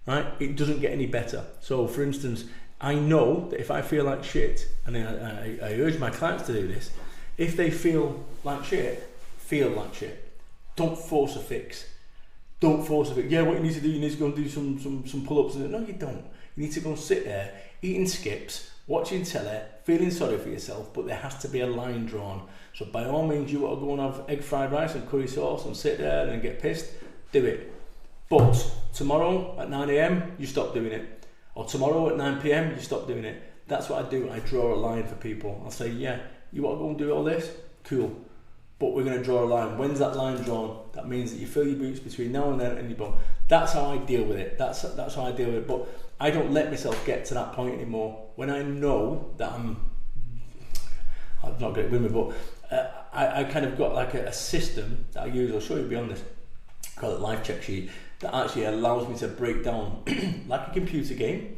Right? It doesn't get any better. So, for instance, I know that if I feel like shit, and I urge my clients to do this, if they feel like shit. Don't force a fix. Yeah, what you need to do, you need to go and do some pull-ups. No, you don't. You need to go and sit there, eating skips, watching telly, feeling sorry for yourself, but there has to be a line drawn. So by all means, you want to go and have egg fried rice and curry sauce and sit there and get pissed, do it. But tomorrow at 9 a.m, you stop doing it. Or tomorrow at 9 p.m, you stop doing it. That's what I do. I draw a line for people. I'll say, yeah, you want to go and do all this? Cool. But we're going to draw a line. When's that line drawn? That means that you fill your boots between now and then and you bum. That's how I deal with it. That's how I deal with it. But I don't let myself get to that point anymore. When I know that I'm not great with me, but I kind of got like a system that I use. I'll show you beyond this. I call it life check sheet, that actually allows me to break down like a computer game.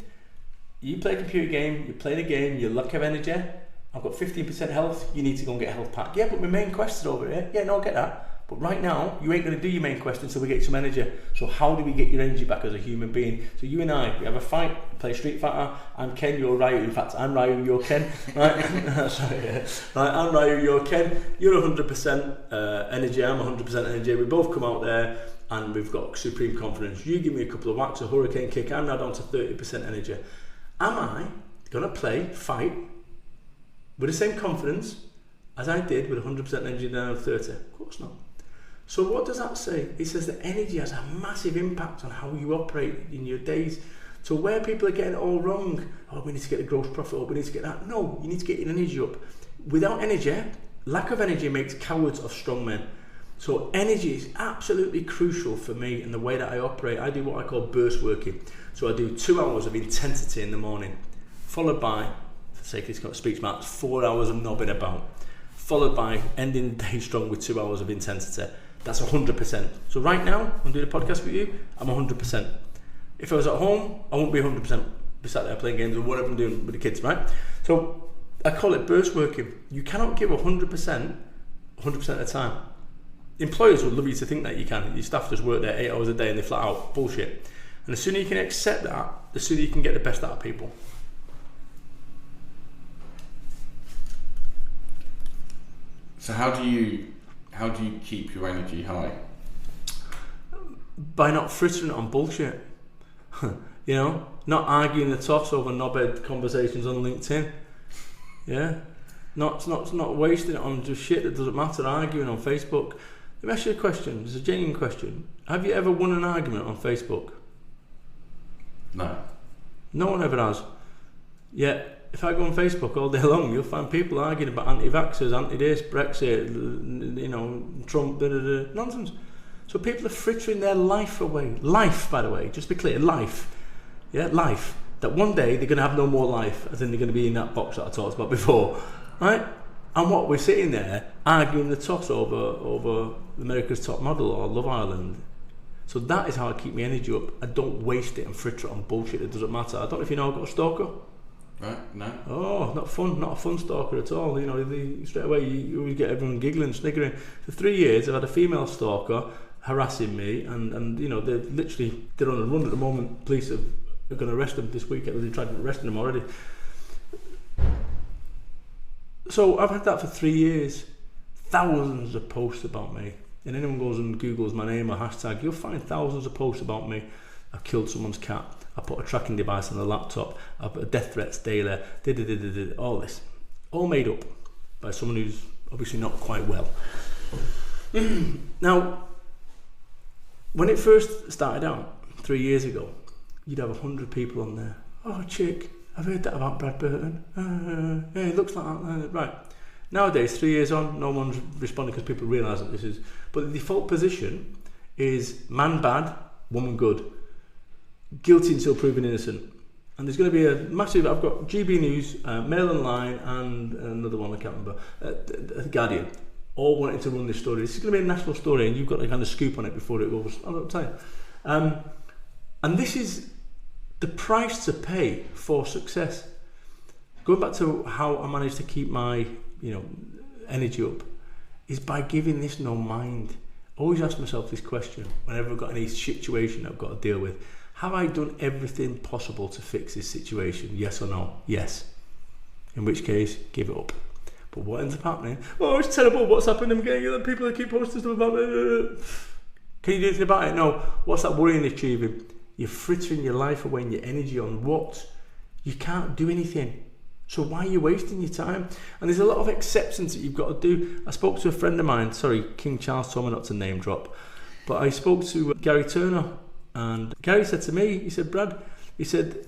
You play a computer game, you play the game, you lack of energy. I've got 15% health, you need to go and get a health pack. Yeah, but my main quest is over here. Yeah, no, I get that. But right now, you ain't going to do your main quest until we get some energy. So how do we get your energy back as a human being? So you and I, we have a fight, play Street Fighter. I'm Ken, you're Ryu. In fact, I'm Ryu, you're Ken. Right? Sorry, yeah. Right, I'm Ryu, you're Ken. You're 100% energy, I'm 100% energy. We both come out there and we've got supreme confidence. You give me a couple of whacks, a hurricane kick, I'm now down to 30% energy. Am I going to fight with the same confidence as I did with 100% energy down to 30? Of course not. So what does that say? It says that energy has a massive impact on how you operate in your days. So where people are getting it all wrong, oh, we need to get the gross profit up, we need to get that. No, you need to get your energy up. Without energy, lack of energy makes cowards of strong men. So energy is absolutely crucial for me in the way that I operate. I do what I call burst working. So I do 2 hours of intensity in the morning, followed by, for the sake of this speech marks, 4 hours of knobbing about, followed by ending the day strong with 2 hours of intensity. That's 100%. So right now, I'm doing a podcast with you, I'm 100%. If I was at home, I won't be 100%. Be sat there playing games or whatever I'm doing with the kids, right? So I call it burst working. You cannot give 100% of the time. Employers would love you to think that you can. Your staff just work there 8 hours a day and they flat out. Bullshit. And the sooner you can accept that, the sooner you can get the best out of people. So how do you keep your energy high? By not frittering on bullshit. You know, not arguing the toss over knobhead conversations on LinkedIn. Yeah, not wasting it on just shit that doesn't matter. Arguing on Facebook. Let me ask you a question. It's a genuine question. Have you ever won an argument on Facebook? No. No one ever has. Yet, if I go on Facebook all day long, you'll find people arguing about anti-vaxxers, anti-this, Brexit, you know, Trump, nonsense. So people are frittering their life away. Life, by the way, just to be clear, life. Yeah, life. That one day they're going to have no more life, as in they're going to be in that box that I talked about before, right? And what we're sitting there arguing the toss over America's Top Model or Love Island. So that is how I keep my energy up. I don't waste it and fritter it on bullshit that doesn't matter. I don't know if you know I've got a stalker. Right, no. Oh, not a fun stalker at all. You know, straight away you always get everyone giggling, sniggering. For 3 years I've had a female stalker harassing me, and you know, they're on a run at the moment. Police are going to arrest them this weekend. They've tried arresting them already. So I've had that for 3 years. Thousands of posts about me. And anyone goes and Googles my name or hashtag, you'll find thousands of posts about me. I've killed someone's cat. I put a tracking device on the laptop. I put death threats daily. All this. All made up by someone who's obviously not quite well. Now, when it first started out 3 years ago, you'd have 100 people on there. Oh, chick, I've heard that about Brad Burton. Yeah, it looks like that. Right. Nowadays, 3 years on, no one's responding because people realise that this is... But the default position is man bad, woman good. Guilty until proven innocent. And there's going to be a massive... I've got GB News, Mail Online, and another one I can't remember, Guardian, all wanting to run this story. This is going to be a national story, and you've got to kind of scoop on it before it goes. I'm telling you. And this is the price to pay for success. Going back to how I managed to keep my, energy up, is by giving this no mind. Always ask myself this question whenever I've got any situation I've got to deal with. Have I done everything possible to fix this situation? Yes or no? Yes. In which case, give it up. But what ends up happening? Oh, it's terrible. What's happened? I'm getting other people that keep posting stuff about it. Can you do anything about it? No. What's that worrying achieving? You're frittering your life away and your energy on what? You can't do anything. So why are you wasting your time? And there's a lot of acceptance that you've got to do. I spoke to a friend of mine, King Charles told me not to name drop, but I spoke to Gary Turner, and Gary said to me, he said, Brad, he said,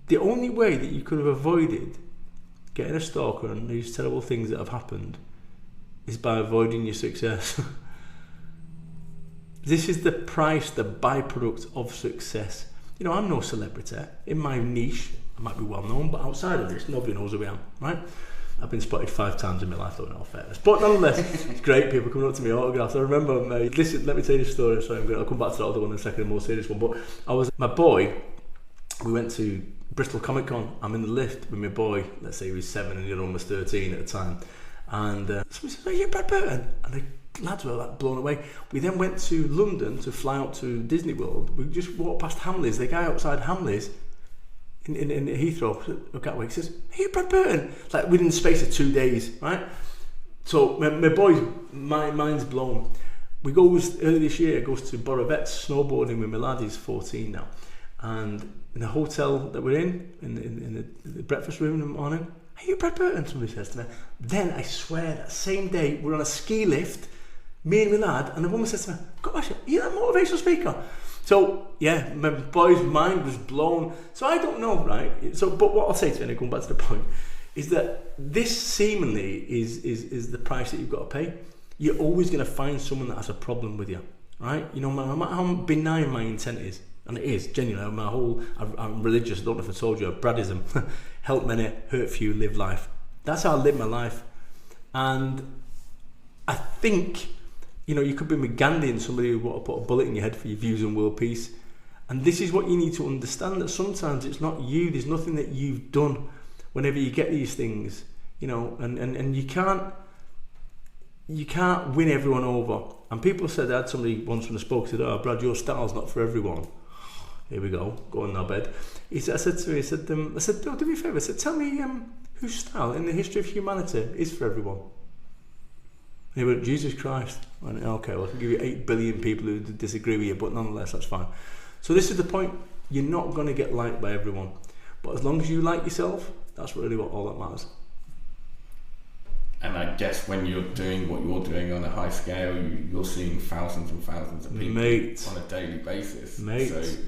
the only way that you could have avoided getting a stalker and these terrible things that have happened is by avoiding your success. This is the price, the byproduct of success. I'm no celebrity. In my niche, I might be well known, but outside of this, nobody knows who I am, right? I've been spotted 5 times in my life, though, in all fairness. But nonetheless, it's great, people coming up to me, autographs. I remember, listen, let me tell you the story. Sorry, I'll come back to that other one in a second, the more serious one. But my boy, we went to Bristol Comic Con. I'm in the lift with my boy, let's say he was 7 and the other one was 13 at the time. And somebody said, "Are you Brad Burton?" And the lads were like blown away. We then went to London to fly out to Disney World. We just walked past Hamleys. The guy outside Hamleys in Heathrow, Gatwick, says, "Are you Brad Burton?" Like within the space of 2 days, right? So my boy's mind's blown. We goes early this year, goes to Borrovet's snowboarding with my lad. He's 14 now, and in the hotel that we're in the breakfast room in the morning, "Are you Brad Burton?" Somebody says to me. Then I swear that same day we're on a ski lift, me and my lad, and the woman says to me, "Gosh, are you that motivational speaker?" So yeah, my boy's mind was blown. So I don't know, right? So, but what I'll say to you, and going back to the point, is that this seemingly is the price that you've got to pay. You're always going to find someone that has a problem with you, right? You know, no matter how benign my intent is, and it is genuinely. I'm religious. I don't know if I told you, Bradism, help many, hurt few, live life. That's how I live my life, and I think, you know, you could be with Gandhi and somebody who want to put a bullet in your head for your views on world peace. And this is what you need to understand, that sometimes it's not you, there's nothing that you've done whenever you get these things, you know, and you can't win everyone over. And people said, I had somebody once when I spoke, said, "Oh, Brad, your style's not for everyone." Here we go on our bed. I said to him, "Oh, do me a favour," I said, "Tell me whose style in the history of humanity is for everyone?" He went, "Jesus Christ." I went, "Okay, well, I can give you 8 billion people who disagree with you, but nonetheless, that's fine." So this is the point. You're not going to get liked by everyone. But as long as you like yourself, that's really all that matters. And I guess when you're doing what you're doing on a high scale, you're seeing thousands and thousands of people on a daily basis.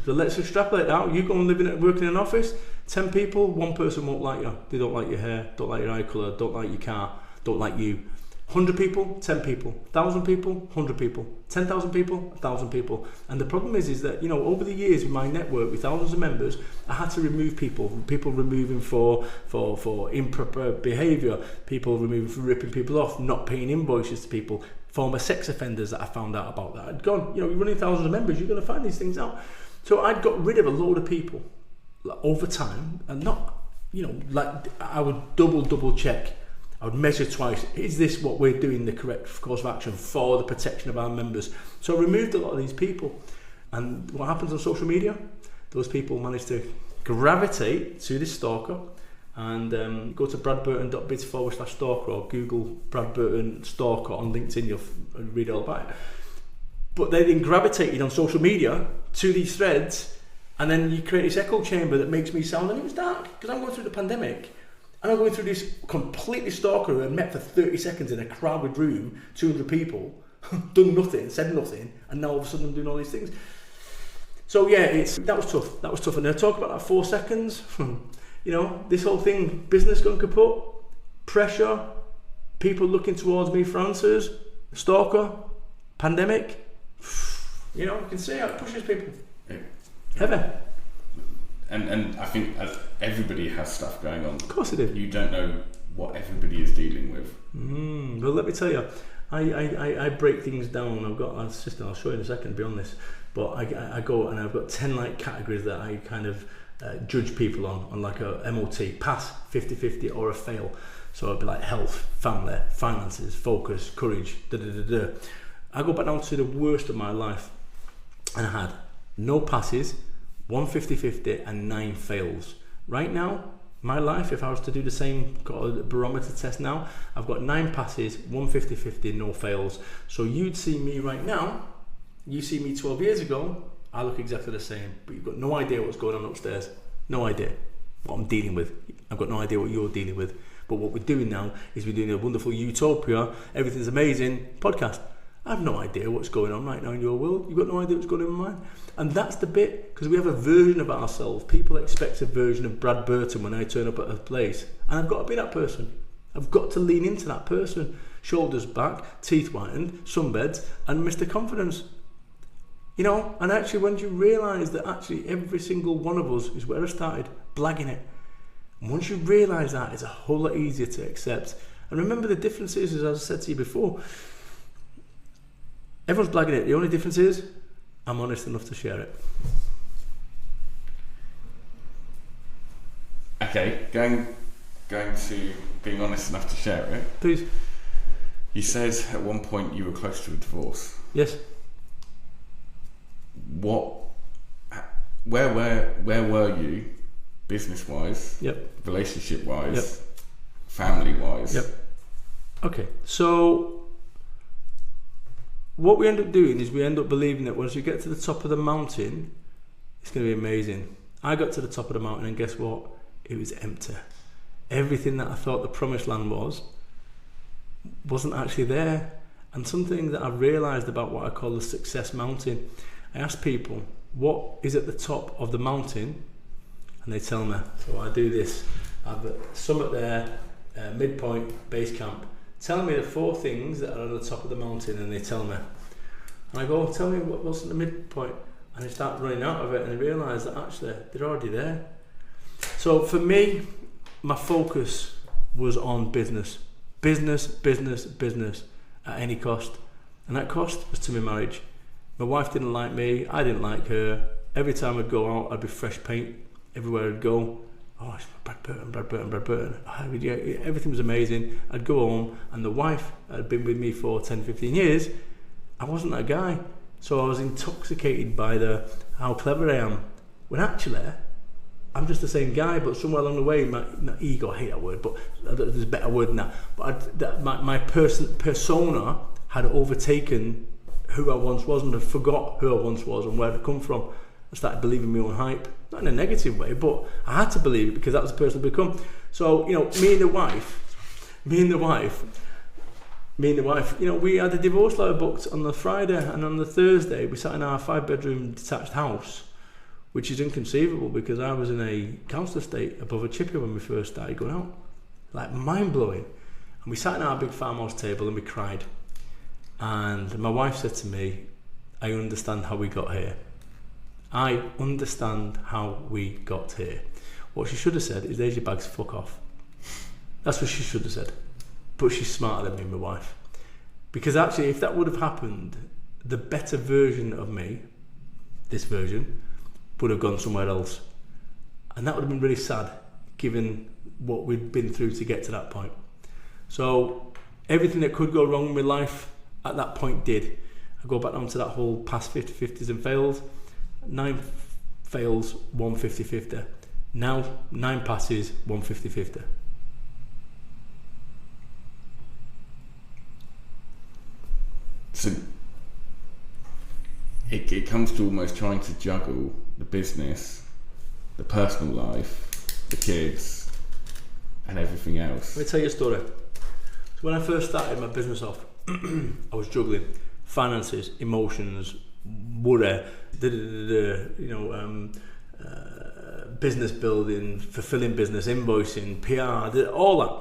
So let's extrapolate out. You go and work in an office, 10 people, 1 person won't like you. They don't like your hair, don't like your eye colour, don't like your car, don't like you. 100 people, 10 people, 1,000 people, 100 people, 10,000 people, 1,000 people. And the problem is that, you know, over the years with my network with thousands of members, I had to remove people removing for improper behaviour, people removing for ripping people off, not paying invoices to people, former sex offenders that I found out about that had gone. You know, you're running thousands of members, you're going to find these things out. So I'd got rid of a load of people over time, and not, you know, like I would double check. I would measure twice, is this what we're doing, the correct course of action for the protection of our members? So I removed a lot of these people. And what happens on social media? Those people manage to gravitate to this stalker and go to bradburton.biz/stalker or Google Brad Burton stalker on LinkedIn, you'll read all about it. But they then gravitated on social media to these threads, and then you create this echo chamber that makes me sound, and it was dark, because I'm going through the pandemic. And I'm going through this completely stalker who I met for 30 seconds in a crowded room, 200 people, done nothing, said nothing, and now all of a sudden I'm doing all these things. So yeah, that was tough. And I talk about that 4 seconds, you know, this whole thing, business going kaput, pressure, people looking towards me for answers, stalker, pandemic, you know, you can see how it pushes people. Yeah. Heavy. And I think everybody has stuff going on. Of course they do. You don't know what everybody is dealing with. Well, let me tell you, I break things down. I've got a system, I'll show you in a second, beyond this. But I go and I've got 10 like categories that I kind of judge people on like a MOT, pass, 50-50 or a fail. So it'd be like health, family, finances, focus, courage, I go back down to the worst of my life, and I had no passes, 1 50-50 and 9 fails. Right now, my life, if I was to do the same, got a barometer test now, I've got 9 passes, 1 50-50, no fails. So you'd see me right now, you see me 12 years ago, I look exactly the same, but you've got no idea what's going on upstairs. No idea what I'm dealing with. I've got no idea what you're dealing with. But what we're doing now is we're doing a wonderful utopia, everything's amazing podcast. I have no idea what's going on right now in your world. You've got no idea what's going on in mine. And that's the bit, because we have a version of ourselves. People expect a version of Brad Burton when I turn up at a place. And I've got to be that person. I've got to lean into that person. Shoulders back, teeth whitened, sunbeds, and Mr. Confidence. You know, and actually when you realise that actually every single one of us is where I started, blagging it. And once you realise that, it's a whole lot easier to accept. And remember, the difference is, as I said to you before, everyone's blagging it. The only difference is, I'm honest enough to share it. Okay, going to being honest enough to share it. Please. You said at one point you were close to a divorce. Yes. Where were you, business-wise? Yep. Relationship-wise? Yep. Family-wise? Yep. Okay, so what we end up doing is we end up believing that once you get to the top of the mountain, it's going to be amazing. I got to the top of the mountain and guess what? It was empty. Everything that I thought the promised land wasn't actually there. And something that I realised about what I call the success mountain, I ask people, what is at the top of the mountain? And they tell me. So I do this. I've got summit there, midpoint, base camp. Tell me the 4 things that are on the top of the mountain, and they tell me. And I go, tell me what's at the midpoint. And they start running out of it, and they realise that actually they're already there. So for me, my focus was on business at any cost, and that cost was to my marriage. My wife didn't like me, I didn't like her. Every time I'd go out, I'd be fresh paint everywhere I'd go. Oh, it's Brad Burton. Everything was amazing. I'd go home, and the wife that had been with me for 10-15 years, I wasn't that guy. So I was intoxicated by how clever I am, when actually I'm just the same guy, but somewhere along the way, my ego, I hate that word, but there's a better word than that. But my persona had overtaken who I once was, and I forgot who I once was and where I'd come from. I started believing my own hype, not in a negative way, but I had to believe it because that was the person I'd become. So, me and the wife, we had a divorce lawyer booked on the Friday, and on the Thursday, we sat in our 5-bedroom detached house, which is inconceivable because I was in a council estate above a chippy when we first started going out. Like, mind-blowing. And we sat in our big farmhouse table and we cried. And my wife said to me, I understand how we got here. I understand how we got here. What she should have said is, there's your bags, fuck off. That's what she should have said. But she's smarter than me, my wife. Because actually, if that would have happened, the better version of me, this version, would have gone somewhere else. And that would have been really sad, given what we'd been through to get to that point. So everything that could go wrong in my life at that point did. I go back down to that whole past 50-50s and fails. 9 fails, 1 50-50. Now 9 passes, 1 50-50. So it comes to almost trying to juggle the business, the personal life, the kids, and everything else. Let me tell you a story. So when I first started my business off, I was juggling finances, emotions, worry, business building, fulfilling business, invoicing, PR, all that.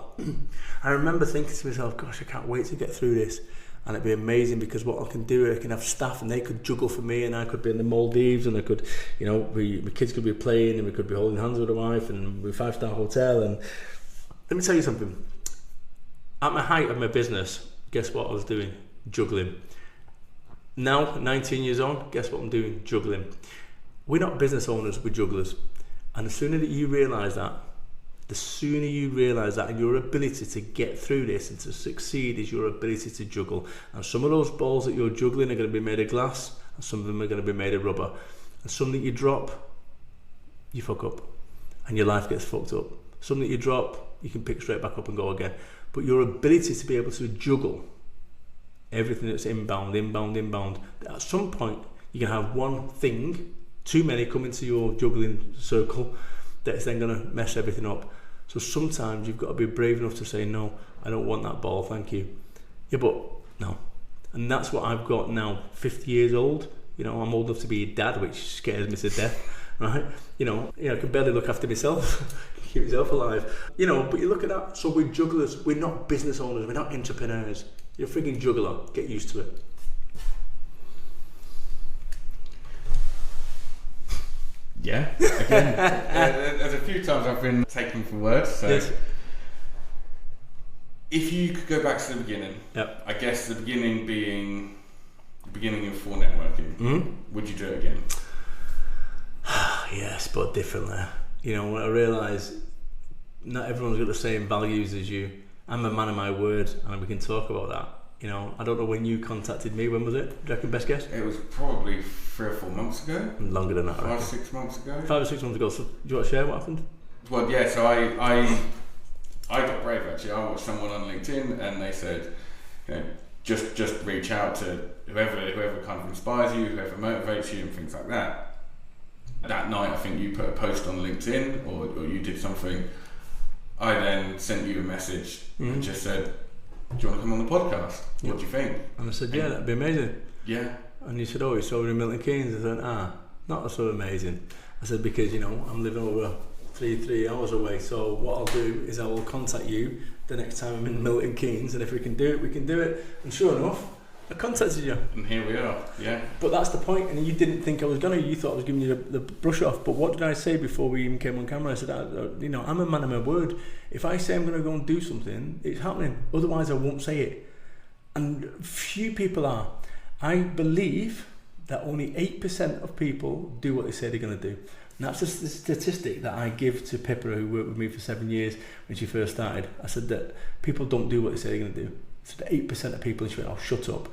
I remember thinking to myself, gosh, I can't wait to get through this. And it'd be amazing because what I can do, I can have staff and they could juggle for me, and I could be in the Maldives, and I could, my kids could be playing, and we could be holding hands with a wife, and we're 5-star hotel. And let me tell you something. At my height of my business, guess what I was doing? Juggling. Now, 19 years on, guess what I'm doing? Juggling. We're not business owners, we're jugglers. And the sooner that you realise that, and your ability to get through this and to succeed is your ability to juggle. And some of those balls that you're juggling are going to be made of glass, and some of them are going to be made of rubber. And some that you drop, you fuck up, and your life gets fucked up. Some that you drop, you can pick straight back up and go again. But your ability to be able to juggle everything that's inbound, at some point you can have one thing, too many, come into your juggling circle that's then going to mess everything up. So sometimes you've got to be brave enough to say, no, I don't want that ball, thank you. Yeah, but no. And that's what I've got now, 50 years old. I'm old enough to be a dad, which scares me to death, right? I can barely look after myself, keep myself alive. But you look at that, so we're jugglers, we're not business owners, we're not entrepreneurs. You're a freaking juggler, get used to it. Yeah. Again, there's a few times I've been taken for words. So, Yes. if you could go back to the beginning, Yep. I guess the beginning being the beginning of for networking, would you do it again? Yes, but differently. You know, when I realise not everyone's got the same values as you. I'm a man of my word, and we can talk about that. You know, I don't know when you contacted me. When was it? Do you reckon, best guess? It was probably 3 or 4 months ago. Longer than that. 5 or 6 months ago. 5 or 6 months ago. So, do you want to share what happened? Well, yeah. So I got brave actually. I watched someone on LinkedIn, and they said, you know, just reach out to whoever kind of inspires you, whoever motivates you, and things like that. That night, I think you put a post on LinkedIn, or you did something. I then sent you a message and just said, do you want to come on the podcast? What do you think? And I said, yeah, that'd be amazing. Yeah. And you said, oh, it's over in Milton Keynes. I said, not so amazing. I said, because, you know, I'm living over three hours away, so what I'll do is I will contact you the next time I'm in Milton Keynes, and if we can do it, we can do it. And sure enough, I contacted you. And here we are, yeah. But that's the point, and you didn't think I was going to. You thought I was giving you the brush off. But what did I say before we even came on camera? I said, you know, I'm a man of my word. If I say I'm going to go and do something, it's happening. Otherwise, I won't say it. And few people are. I believe that only 8% of people do what they say they're going to do. And that's just the statistic that I give to Pippa, who worked with me for 7 years when she first started. I said that people don't do what they say they're going to do. So the 8% of people, and she went, oh, shut up.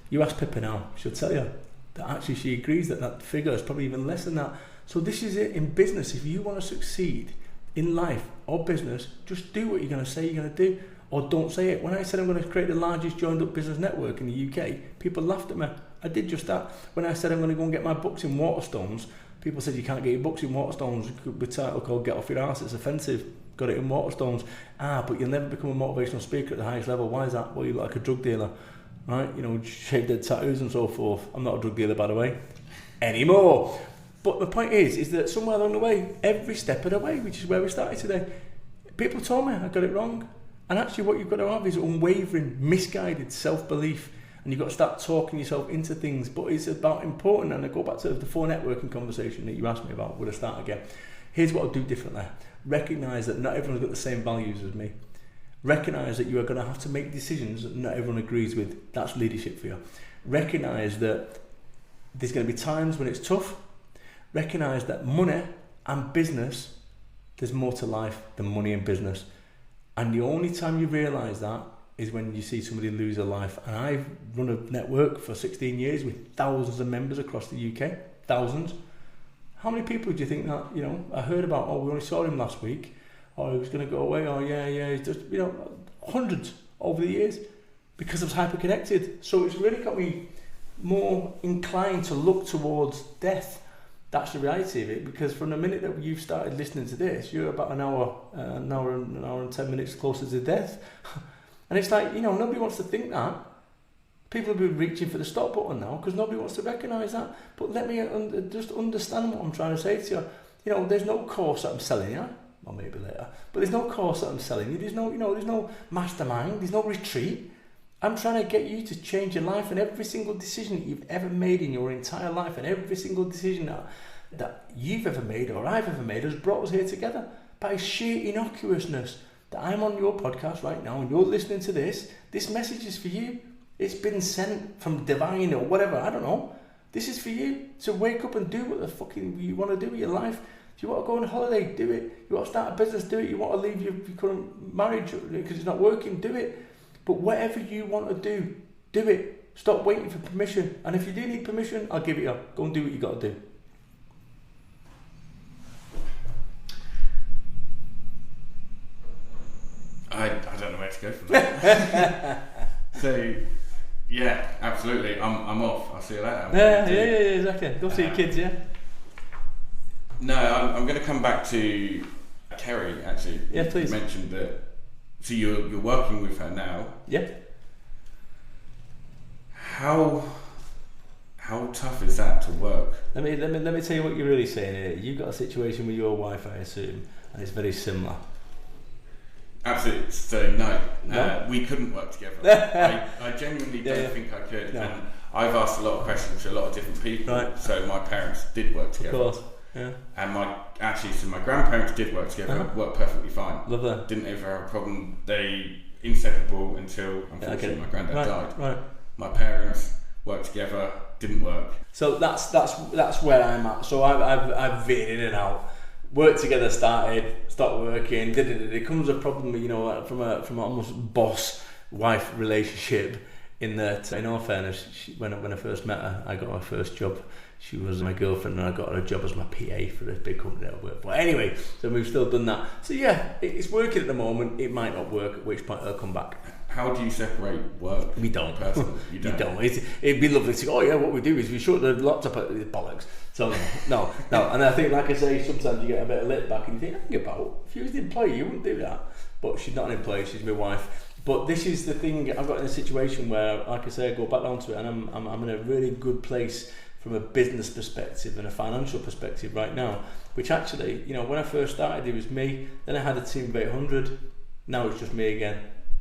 You ask Pippa now, she'll tell you that actually she agrees that figure is probably even less than that. So this is it in business. If you want to succeed in life or business, just do what you're going to say you're going to do, or don't say it. When I said I'm going to create the largest joined up business network in the UK, people laughed at me. I did just that. When I said I'm going to go and get my books in Waterstones, people said you can't get your books in Waterstones with a title called Get Off Your Arse, it's offensive. Got it in Waterstones. But you'll never become a motivational speaker at the highest level. Why is that? Well, you look like a drug dealer, right? You know, shaved head tattoos and so forth. I'm not a drug dealer, by the way, anymore. But the point is that somewhere along the way, every step of the way, which is where we started today, people told me I got it wrong. And actually what you've got to have is unwavering, misguided self-belief. And you've got to start talking yourself into things. But it's about important, and I go back to the for networking conversation that you asked me about. Would I start again? Here's what I'll do differently. Recognise that not everyone's got the same values as me. Recognise that you are going to have to make decisions that not everyone agrees with. That's leadership for you. Recognise that there's going to be times when it's tough. Recognise that money and business, there's more to life than money and business. And the only time you realise that is when you see somebody lose their life. And I've run a network for 16 years with thousands of members across the UK. Thousands. How many people do you think that, you know, I heard about, oh, we only saw him last week, or he was going to go away, oh, yeah, he's just, you know, hundreds over the years, because I was hyper-connected. So it's really got me more inclined to look towards death. That's the reality of it, because from the minute that you've started listening to this, you're about an hour and 10 minutes closer to death. And it's like, you know, nobody wants to think that. People will be reaching for the stop button now because nobody wants to recognise that. But let me just understand what I'm trying to say to you. You know, there's no course that I'm selling you, or maybe later, but there's no course that I'm selling you. There's no, you know, there's no mastermind. There's no retreat. I'm trying to get you to change your life, and every single decision that you've ever made in your entire life, and every single decision that you've ever made or I've ever made has brought us here together by sheer innocuousness. That I'm on your podcast right now and you're listening to this. This message is for you. It's been sent from divine or whatever, I don't know. This is for you to wake up and do what the fucking you want to do with your life. If you want to go on holiday, do it. You want to start a business, do it. You want to leave your current marriage because it's not working, do it. But whatever you want to do it. Stop waiting for permission. And if you do need permission, I'll give it you. Go and do what you got to do. I don't know where to go from there. So, yeah, absolutely. I'm off. I'll see you later. Yeah, exactly. Go see your kids, yeah? No, I'm going to come back to Kerry, actually. Yeah, please. You mentioned that. So you're working with her now. Yep. How tough is that to work? Let me tell you what you're really saying here. You've got a situation with your wife, I assume, and it's very similar. Absolutely. So no. We couldn't work together. I genuinely don't think I could. No. And I've asked a lot of questions to a lot of different people. Right. So my parents did work together. Of course. Yeah. And my grandparents did work together, worked perfectly fine. Love that. Didn't ever have a problem. They inseparable until unfortunately my granddad died. Right. My parents worked together, didn't work. So that's where I'm at. So I've veered in and out. Worked together, stopped working. It comes a problem, you know, from a almost boss-wife relationship. In that, in all fairness, when I first met her, I got my first job. She was my girlfriend, and I got her a job as my PA for a big company that I work for. Anyway, so we've still done that. So yeah, it's working at the moment. It might not work, at which point I'll come back. How do you separate work? We don't. Personal? You don't. It'd be lovely to go, oh yeah, what we do is we shut the laptop at the bollocks. So no. And I think, like I say, sometimes you get a bit of lit back and you think, hang about, if you was the employee, you wouldn't do that. But she's not an employee, she's my wife. But this is the thing, I've got in a situation where, like I say, I go back down to it, and I'm in a really good place from a business perspective and a financial perspective right now, which actually, you know, when I first started, it was me, then I had a team of 800, now it's just me again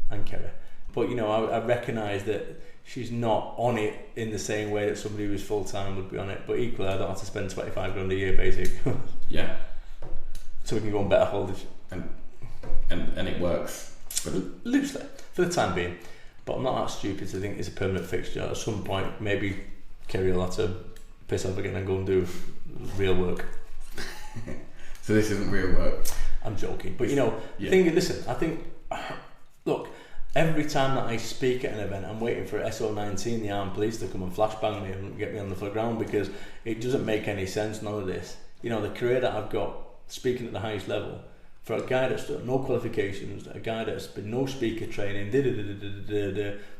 and Kerry. But, you know, I recognise that she's not on it in the same way that somebody who was full-time would be on it, but equally I don't have to spend 25 grand a year, basically. Yeah. So we can go on better holders. And it works. Loosely, for the time being. But I'm not that stupid to think it's a permanent fixture. At some point, maybe Kerry will have to piss off again and go and do real work. So this isn't real work? I'm joking. But, you know, I think, look, every time that I speak at an event, I'm waiting for SO19, the armed police, to come and flashbang me and get me on the floor ground, because it doesn't make any sense, none of this. You know, the career that I've got, speaking at the highest level, for a guy that's got no qualifications, a guy that's been no speaker training,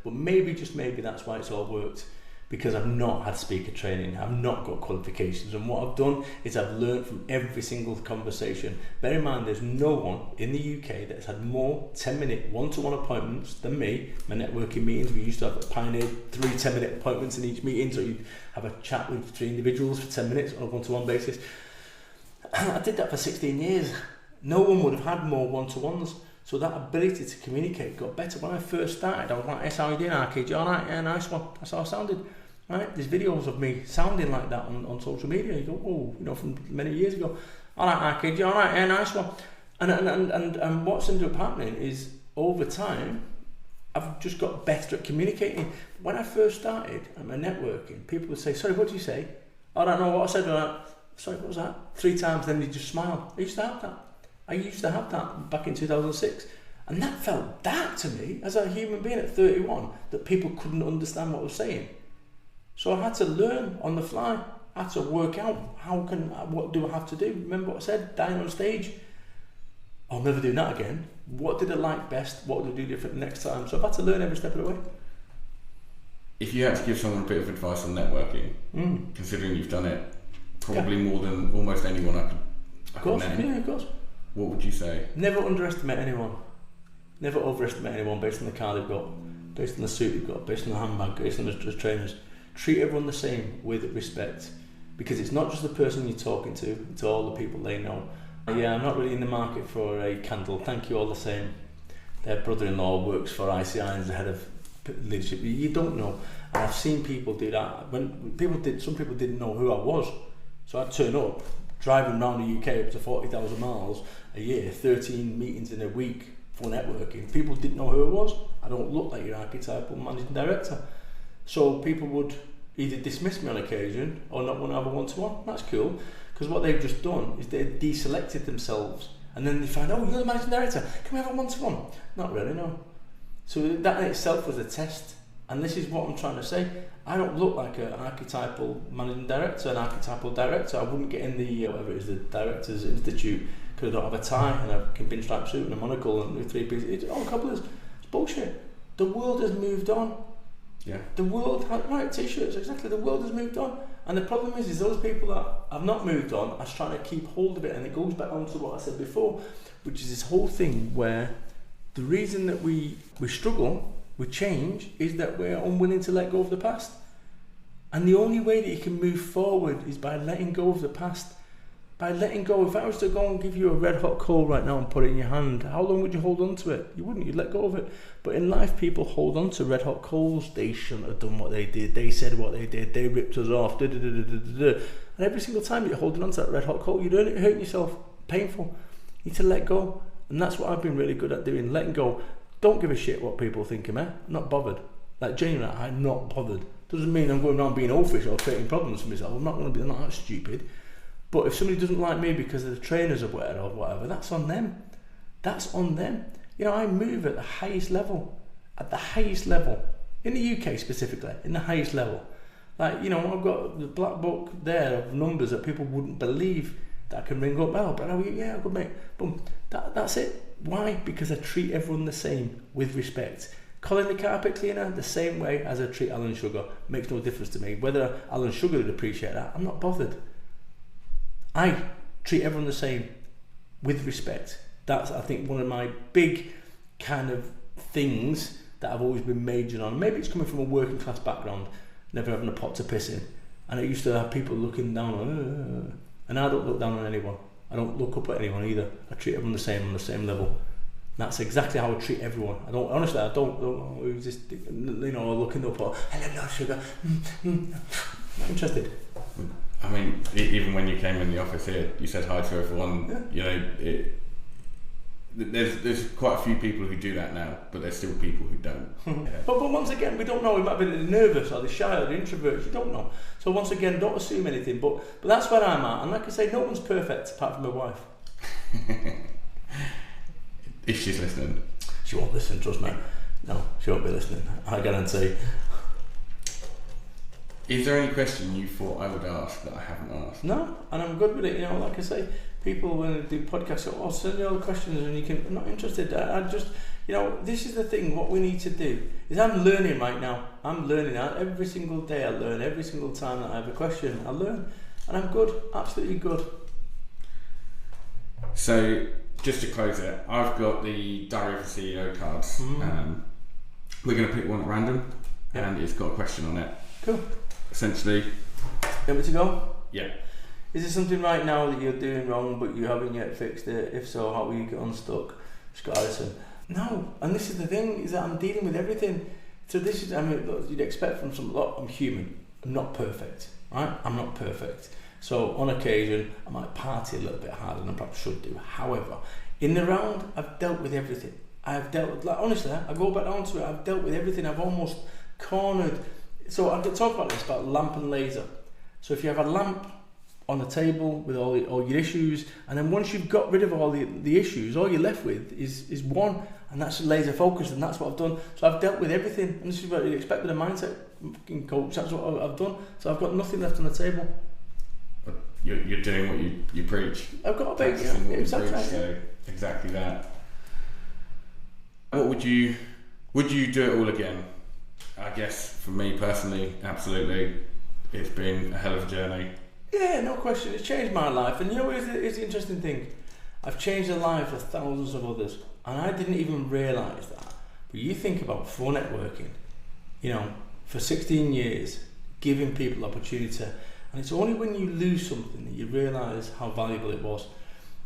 but maybe, just maybe, that's why it's all worked, because I've not had speaker training, I've not got qualifications, and what I've done is I've learned from every single conversation. Bear in mind, there's no one in the UK that's had more 10-minute one-to-one appointments than me. My networking meetings, we used to have pioneered 3 10-minute appointments in each meeting, so you'd have a chat with 3 individuals for 10 minutes on a one-to-one basis. I did that for 16 years. No one would have had more one-to-ones, so that ability to communicate got better. When I first started, I was like, "Yes, how you doing, Arcade? You all right? Yeah, nice one." That's how I sounded. Right? There's videos of me sounding like that on social media. You go, "Oh, you know, from many years ago." "All right, Arcade? You all right? Yeah, nice one." And what's ended up happening is, over time, I've just got better at communicating. When I first started at my networking, people would say, "Sorry, what did you say?" "I don't know what I said." "Sorry, what was that?" 3 times, then they just smile. I used to have that back in 2006, and that felt dark to me as a human being at 31, that people couldn't understand what I was saying. So I had to learn on the fly. I had to work out what do I have to do. Remember what I said, dying on stage? I'll never do that again. What did I like best? What would I do different next time? So I've had to learn every step of the way. If you had to give someone a bit of advice on networking, considering you've done it probably more than almost anyone I could name. Yeah, of course. What would you say? Never underestimate anyone. Never overestimate anyone based on the car they've got, based on the suit they've got, based on the handbag, based on the trainers. Treat everyone the same with respect, because it's not just the person you're talking to, it's all the people they know. Yeah, I'm not really in the market for a candle, thank you all the same. Their brother-in-law works for ICI and is the head of leadership. You don't know. And I've seen people do that. Some people didn't know who I was. So I'd turn up, driving around the UK up to 40,000 miles a year, 13 meetings in a week for networking. People didn't know who I was. I don't look like your archetypal managing director. So people would either dismiss me on occasion or not want to have a one-to-one. That's cool, because what they've just done is they've deselected themselves, and then they find, "Oh, you're the managing director, can we have a one-to-one?" Not really, no. So that in itself was a test, and this is what I'm trying to say. I don't look like an archetypal managing director, an archetypal director. I wouldn't get in the, whatever it is, the Directors Institute, because I don't have a tie and a pinstripe suit and a monocle and 3 pieces. It's all cobblers. It's bullshit. The world has moved on. Yeah. The world, right, t-shirts, exactly, the world has moved on. And the problem is those people that have not moved on are trying to keep hold of it, and it goes back onto what I said before, which is this whole thing where the reason that we struggle with change is that we're unwilling to let go of the past. And the only way that you can move forward is by letting go of the past. By letting go. If I was to go and give you a red hot coal right now and put it in your hand, how long would you hold on to it? You wouldn't, you'd let go of it. But in life, people hold on to red hot coals. They shouldn't have done what they did. They said what they did. They ripped us off. And every single time you're holding on to that red hot coal, you're hurting yourself. Painful. You need to let go. And that's what I've been really good at doing, letting go. Don't give a shit what people think of me. I'm not bothered. Like, genuinely, I'm not bothered. Doesn't mean I'm going around being oafish or creating problems for myself. I'm not that stupid. But if somebody doesn't like me because of the trainers I wear or whatever, that's on them. That's on them. You know, I move at the highest level. At the highest level. In the UK specifically, in the highest level. Like, you know, I've got the black book there of numbers that people wouldn't believe that I can ring up. Oh, but yeah, good mate. Boom. That's it. Why? Because I treat everyone the same with respect. Colin the carpet cleaner, the same way as I treat Alan Sugar. Makes no difference to me. Whether Alan Sugar would appreciate that, I'm not bothered. I treat everyone the same with respect. That's, I think, one of my big kind of things that I've always been majoring on. Maybe it's coming from a working class background, never having a pot to piss in. And I used to have people looking down on, and I don't look down on anyone. I don't look up at anyone either. I treat everyone the same on the same level. And that's exactly how I treat everyone. I don't, honestly, I don't just, you know, looking up or, hello, Sugar. Not interested. I mean, even when you came in the office here, you said hi to everyone. Yeah. You know, there's quite a few people who do that now, but there's still people who don't. Yeah. But once again, we don't know. We might be nervous or they're shy or they're introverts. You don't know. So once again, don't assume anything. But that's where I'm at. And like I say, no one's perfect apart from my wife. If she's listening. She won't listen, trust me. No, she won't be listening. I guarantee. Is there any question you thought I would ask that I haven't asked? No, and I'm good with it. You know, like I say, people when they do podcasts go, oh, send you all the questions and you can, I'm not interested. I just, you know, this is the thing, what we need to do is I'm learning right now. I'm learning. Every single day I learn. Every single time that I have a question, I learn. And I'm good, absolutely good. So, just to close it, I've got the Diary of a CEO cards. We're going to pick one at random, and it's got a question on it. Cool. Essentially. Ready to go? Yeah. Is there something right now that you're doing wrong but you haven't yet fixed it? If so, how will you get unstuck? Scott Allison. No, and this is the thing, is that I'm dealing with everything. So this is, I mean, look, you'd expect from some lot, I'm human. I'm not perfect, right? I'm not perfect. So on occasion, I might party a little bit harder than I perhaps should do. However, in the round, I've dealt with everything. I've dealt with, like, honestly, I go back down to it, I've dealt with everything. I've almost cornered. So I'm going to talk about this, about lamp and laser. So if you have a lamp on the table with all your issues, and then once you've got rid of all the issues, all you're left with is one, and that's laser focused, and that's what I've done. So I've dealt with everything, and this is what you'd expect with a mindset coach. That's what I've done. So I've got nothing left on the table. You're doing what you preach. I've got a big, exactly. So exactly that. What would you do it all again? I guess for me personally, absolutely. It's been a hell of a journey. Yeah, no question. It's changed my life, and you know, here's the interesting thing. I've changed the lives of thousands of others, and I didn't even realise that. But you think about for networking, you know, for 16 years, giving people opportunity, and it's only when you lose something that you realise how valuable it was.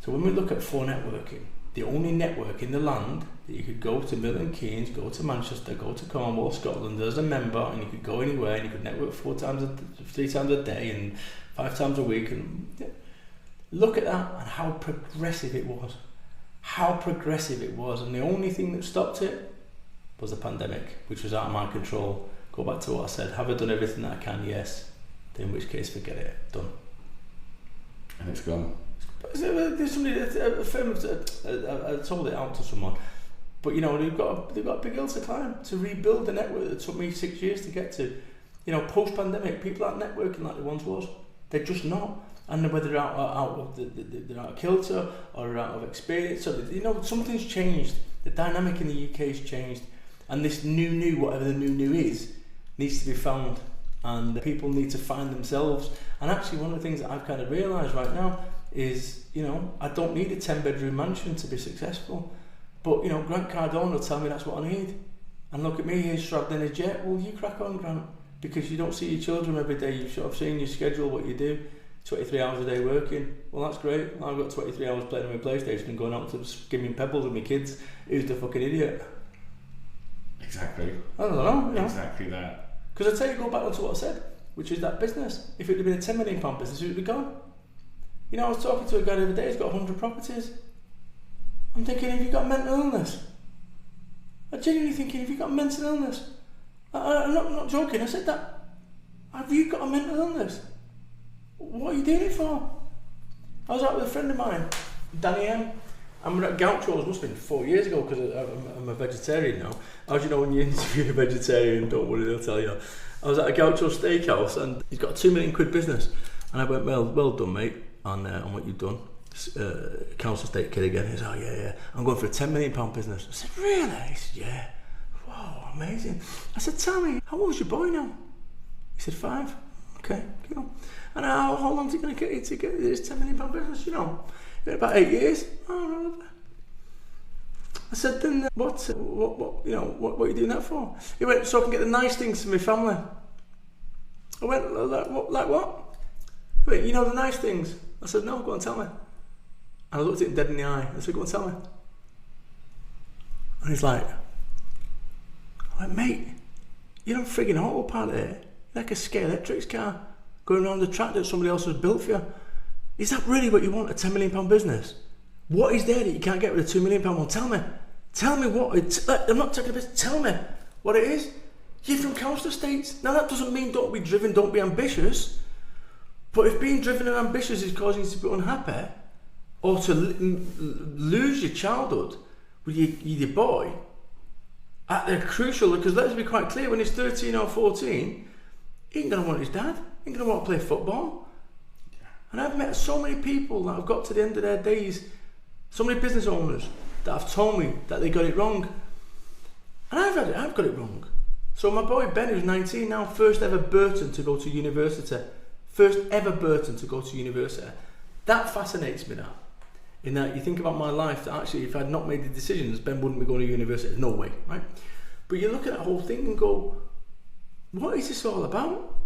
So when we look at for networking, the only network in the land that you could go to Milton Keynes, go to Manchester, go to Cornwall, Scotland as a member, and you could go anywhere and you could network 3 times a day and 5 times a week. And look at that and how progressive it was. How progressive it was. And the only thing that stopped it was the pandemic, which was out of my control. Go back to what I said. Have I done everything that I can? Yes. In which case, forget it. Done. And it's gone. There's somebody, a firm, I told it out to someone, but you know, they've got a big hill to climb to rebuild the network that took me 6 years to get to. You know, post-pandemic, people aren't networking like they once was. They're just not. And whether they're out of kilter or out of experience, so you know, something's changed. The dynamic in the UK has changed, and this new, whatever the new is, needs to be found, and people need to find themselves. And actually, one of the things that I've kind of realised right now is, you know, I don't need a 10-bedroom mansion to be successful, but you know, Grant Cardone will tell me that's what I need. And look at me here strapped in a jet. Well, you crack on, Grant, because you don't see your children every day. You've sort of seen your schedule, what you do. 23 hours a day working. Well, that's great. I've got 23 hours playing on my PlayStation and going out to skimming pebbles with my kids. Who's the fucking idiot? Exactly. I don't know. You know? Exactly that. Because I tell you, go back to what I said, which is that business. If it had been a £10 million business, it would be gone. You know, I was talking to a guy the other day, he's got 100 properties. I'm thinking, have you got mental illness? I'm genuinely thinking, have you got mental illness? I'm not joking, I said that. Have you got a mental illness? What are you doing it for? I was out with a friend of mine, Danny M, and we're at Gaucho's, must have been 4 years ago, because I'm a vegetarian now. As you know, when you interview a vegetarian, don't worry, they'll tell you. I was at a Gaucho's steakhouse, and he's got a £2 million business. And I went, well done, mate, on what you've done. Council estate kid again. He said, oh yeah, I'm going for a £10 million business. I said, really? He said, yeah. Wow, amazing. I said, tell me, how old's your boy now? He said, 5. Okay, cool. And how long's it going to get you to get this £10 million business? You know, in about 8 years. Oh, I said, then what are you doing that for? He went, so I can get the nice things for my family. I went, like what? He went, you know, the nice things. I said, no, go and tell me. And I looked at him dead in the eye. I said, go and tell me. And he's like, mate, you're on frigging autopilot here. You're like a Skate Electrics car going around the track that somebody else has built for you. Is that really what you want, a £10 million business? What is there that you can't get with a £2 million one? Tell me. Tell me what I'm not taking a piss. Tell me what it is. You're from council estates. Now that doesn't mean don't be driven, don't be ambitious. But if being driven and ambitious is causing you to be unhappy, or to lose your childhood with your boy, they're crucial, because let's be quite clear, when he's 13 or 14, he ain't going to want his dad. He ain't going to want to play football. And I've met so many people that have got to the end of their days, so many business owners that have told me that they got it wrong. And I've got it wrong. So my boy Ben, who's 19 now, first ever Burton to go to university. First ever Burton to go to university. That fascinates me now. In that you think about my life, that actually if I'd not made the decisions, Ben wouldn't be going to university. There's no way, right? But you look at that whole thing and go, what is this all about?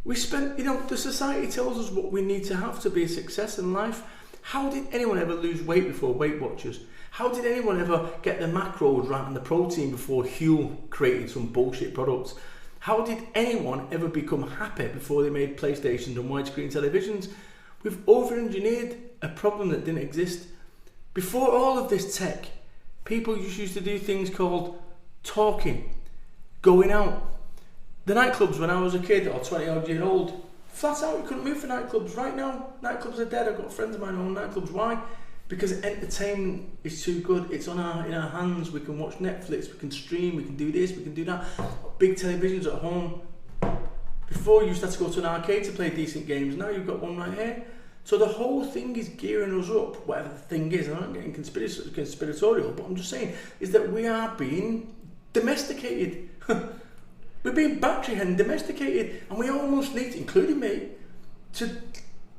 We spent, the society tells us what we need to have to be a success in life. How did anyone ever lose weight before Weight Watchers? How did anyone ever get the macros right and the protein before Huel created some bullshit products? How did anyone ever become happy before they made PlayStations and widescreen televisions? We've over-engineered a problem that didn't exist. Before all of this tech, people used to do things called talking, going out. The nightclubs when I was a kid, or 20 odd year old, flat out, you couldn't move for nightclubs. Right now, nightclubs are dead. I've got friends of mine who own nightclubs. Why? Because entertainment is too good. It's in our hands. We can watch Netflix, we can stream, we can do this, we can do that. Big televisions at home. Before you used to have to go to an arcade to play decent games. Now you've got one right here. So the whole thing is gearing us up, whatever the thing is. I'm not getting conspiratorial, but I'm just saying, is that we are being domesticated. We're being battery and domesticated, and we almost need, including me, to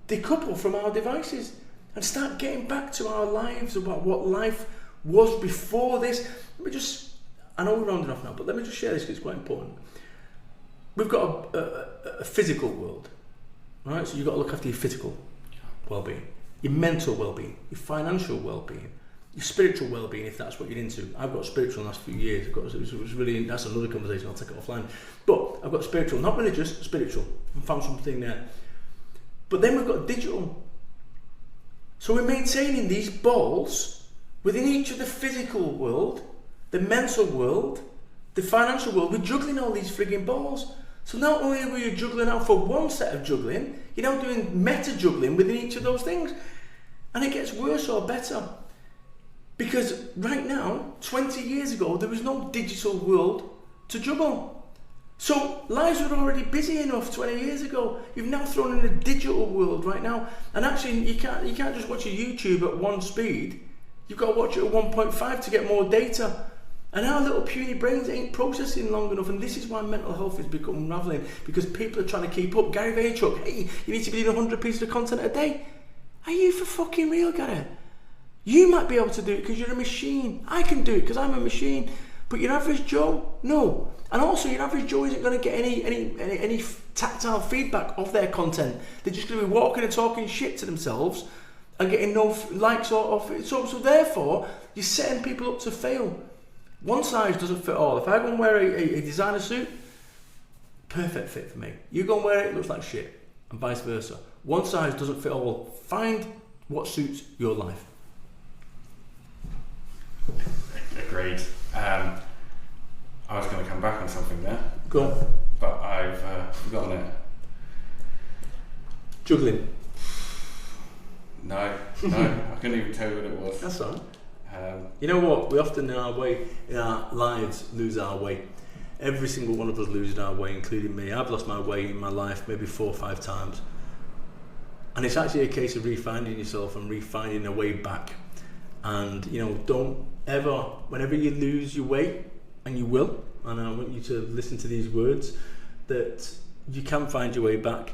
decouple from our devices and start getting back to our lives, about what life was before this. I know we're rounding off now, but let me just share this because it's quite important. We've got a physical world, right? So you've got to look after your physical well-being, your mental well-being, your financial well-being, your spiritual well-being, if that's what you're into. I've got spiritual in the last few years. That's another conversation, I'll take it offline. But I've got spiritual, not religious, spiritual. I found something there. But then we've got digital. So we're maintaining these balls within each of the physical world, the mental world, the financial world. We're juggling all these frigging balls. So not only were you juggling out for one set of juggling, you're now doing meta juggling within each of those things. And it gets worse or better. Because right now, 20 years ago, there was no digital world to juggle. So lives were already busy enough 20 years ago. You've now thrown in a digital world right now. And actually, you can't just watch a YouTube at one speed. You've got to watch it at 1.5 to get more data. And our little puny brains ain't processing long enough, and this is why mental health is becoming unravelling, because people are trying to keep up. Gary Vaynerchuk, hey, you need to be doing 100 pieces of content a day. Are you for fucking real, Gary? You might be able to do it because you're a machine. I can do it because I'm a machine. But your average Joe, no. And also your average Joe isn't going to get any tactile feedback of their content. They're just going to be walking and talking shit to themselves and getting no likes or so therefore you're setting people up to fail. One size doesn't fit all. If I go and wear a designer suit, perfect fit for me. You go and wear it looks like shit, and vice versa. One size doesn't fit all. Find what suits your life. Agreed. I was going to come back on something there. Go on. But I've forgotten it. Juggling. No, I couldn't even tell you what it was. That's all right. You know what? We often in our lives lose our way. Every single one of us loses our way, including me. I've lost my way in my life maybe 4 or 5 times. And it's actually a case of refinding yourself and refinding a way back. And don't ever, whenever you lose your way, and you will, and I want you to listen to these words, that you can find your way back,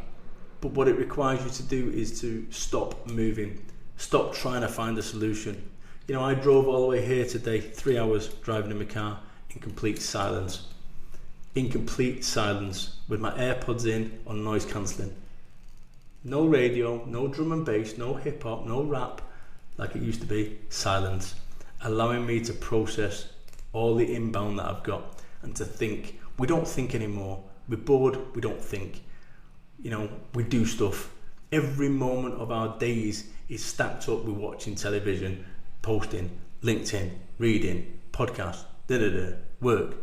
but what it requires you to do is to stop moving, stop trying to find a solution. I drove all the way here today, 3 hours driving in my car, in complete silence, with my AirPods in on noise cancelling. No radio, no drum and bass, no hip hop, no rap like it used to be. Silence, allowing me to process all the inbound that I've got and to think. We don't think anymore. We're bored, we don't think. We do stuff. Every moment of our days is stacked up with watching television, posting, LinkedIn, reading, podcasts, work.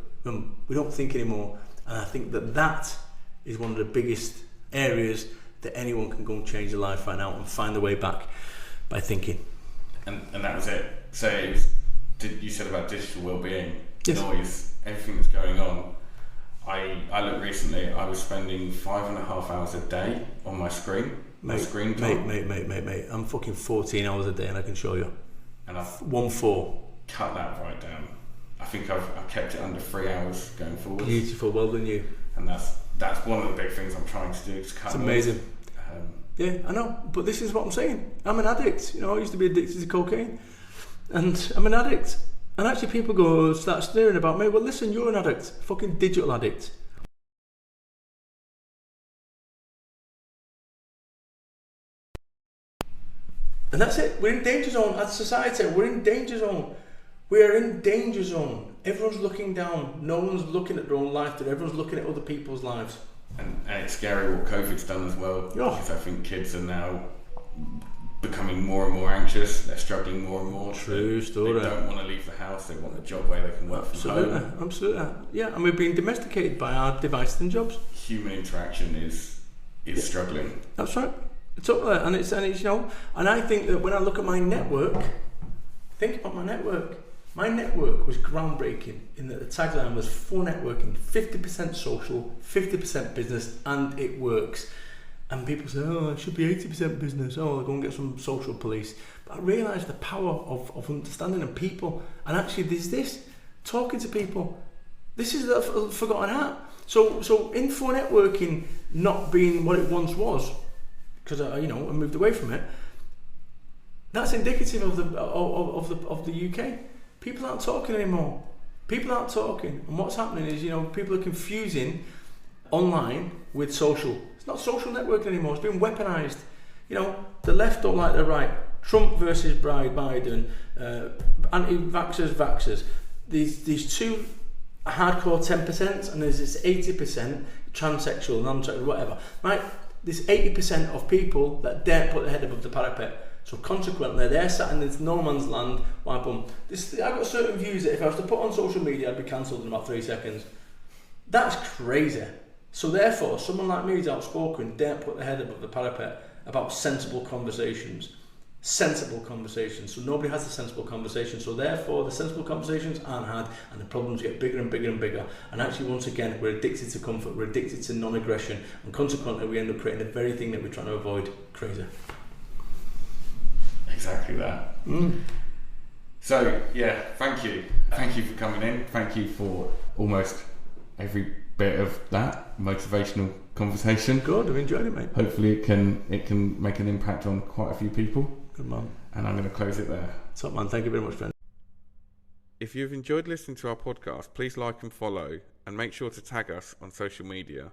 We don't think anymore. And I think that is one of the biggest areas that anyone can go and change their life right now and find their way back by thinking. And that was it. So you said about digital well-being, yes. Noise, everything that's going on. I looked recently, I was spending 5.5 hours a day on my screen. Screen time. Mate, I'm fucking 14 hours a day and I can show you. And I've 1-4. cut that right down. I think I've kept it under 3 hours going forward. Beautiful, well done you. And that's one of the big things I'm trying to do. Is cut. It's amazing. Yeah, I know, but this is what I'm saying. I'm an addict. I used to be addicted to cocaine, and I'm an addict. And actually, people start sneering about me. Well, listen, you're an addict, fucking digital addict. And that's it. We're in danger zone as a society. We're in danger zone. We are in danger zone. Everyone's looking down. No one's looking at their own life. Everyone's looking at other people's lives. And it's scary what COVID's done as well. Because I think kids are now becoming more and more anxious. They're struggling more and more. True story. They don't want to leave the house. They want a job where they can work from home. Absolutely. Yeah, and we're being domesticated by our devices and jobs. Human interaction is struggling. That's right. It's up there, and it's and I think that when I look at my network, think about my network. My network was groundbreaking in that the tagline was for networking, 50% social, 50% business, and it works. And people say, it should be 80% business. I'll go and get some social police. But I realised the power of understanding of people. And actually, there's this, talking to people. This is a forgotten art. So info networking not being what it once was, because I moved away from it. That's indicative of the UK. People aren't talking anymore. People aren't talking, and what's happening is people are confusing online with social. It's not social networking anymore. It's been weaponized. The left don't like the right. Trump versus Biden, anti-vaxxers, vaxxers. These two hardcore 10%, and there's this 80% transsexual, non-sexual, whatever. Right? There's 80% of people that daren't put their head above the parapet. So consequently, they're sat in this no man's land. I've got certain views that if I was to put on social media, I'd be cancelled in about 3 seconds. That's crazy. So therefore, someone like me who's outspoken daren't put their head above the parapet about sensible conversations. So nobody has the sensible conversation. So therefore, the sensible conversations aren't had, and the problems get bigger and bigger and bigger. And actually, once again, we're addicted to comfort. We're addicted to non-aggression, and consequently, we end up creating the very thing that we're trying to avoid. Crazy. Exactly that. So yeah, thank you for coming in. Thank you for almost every bit of that motivational conversation. Good, I've enjoyed it, mate. Hopefully it can make an impact on quite a few people. Good man. And I'm going to close it there. Top man, thank you very much, friend. If you've enjoyed listening to our podcast, please like and follow, and make sure to tag us on social media.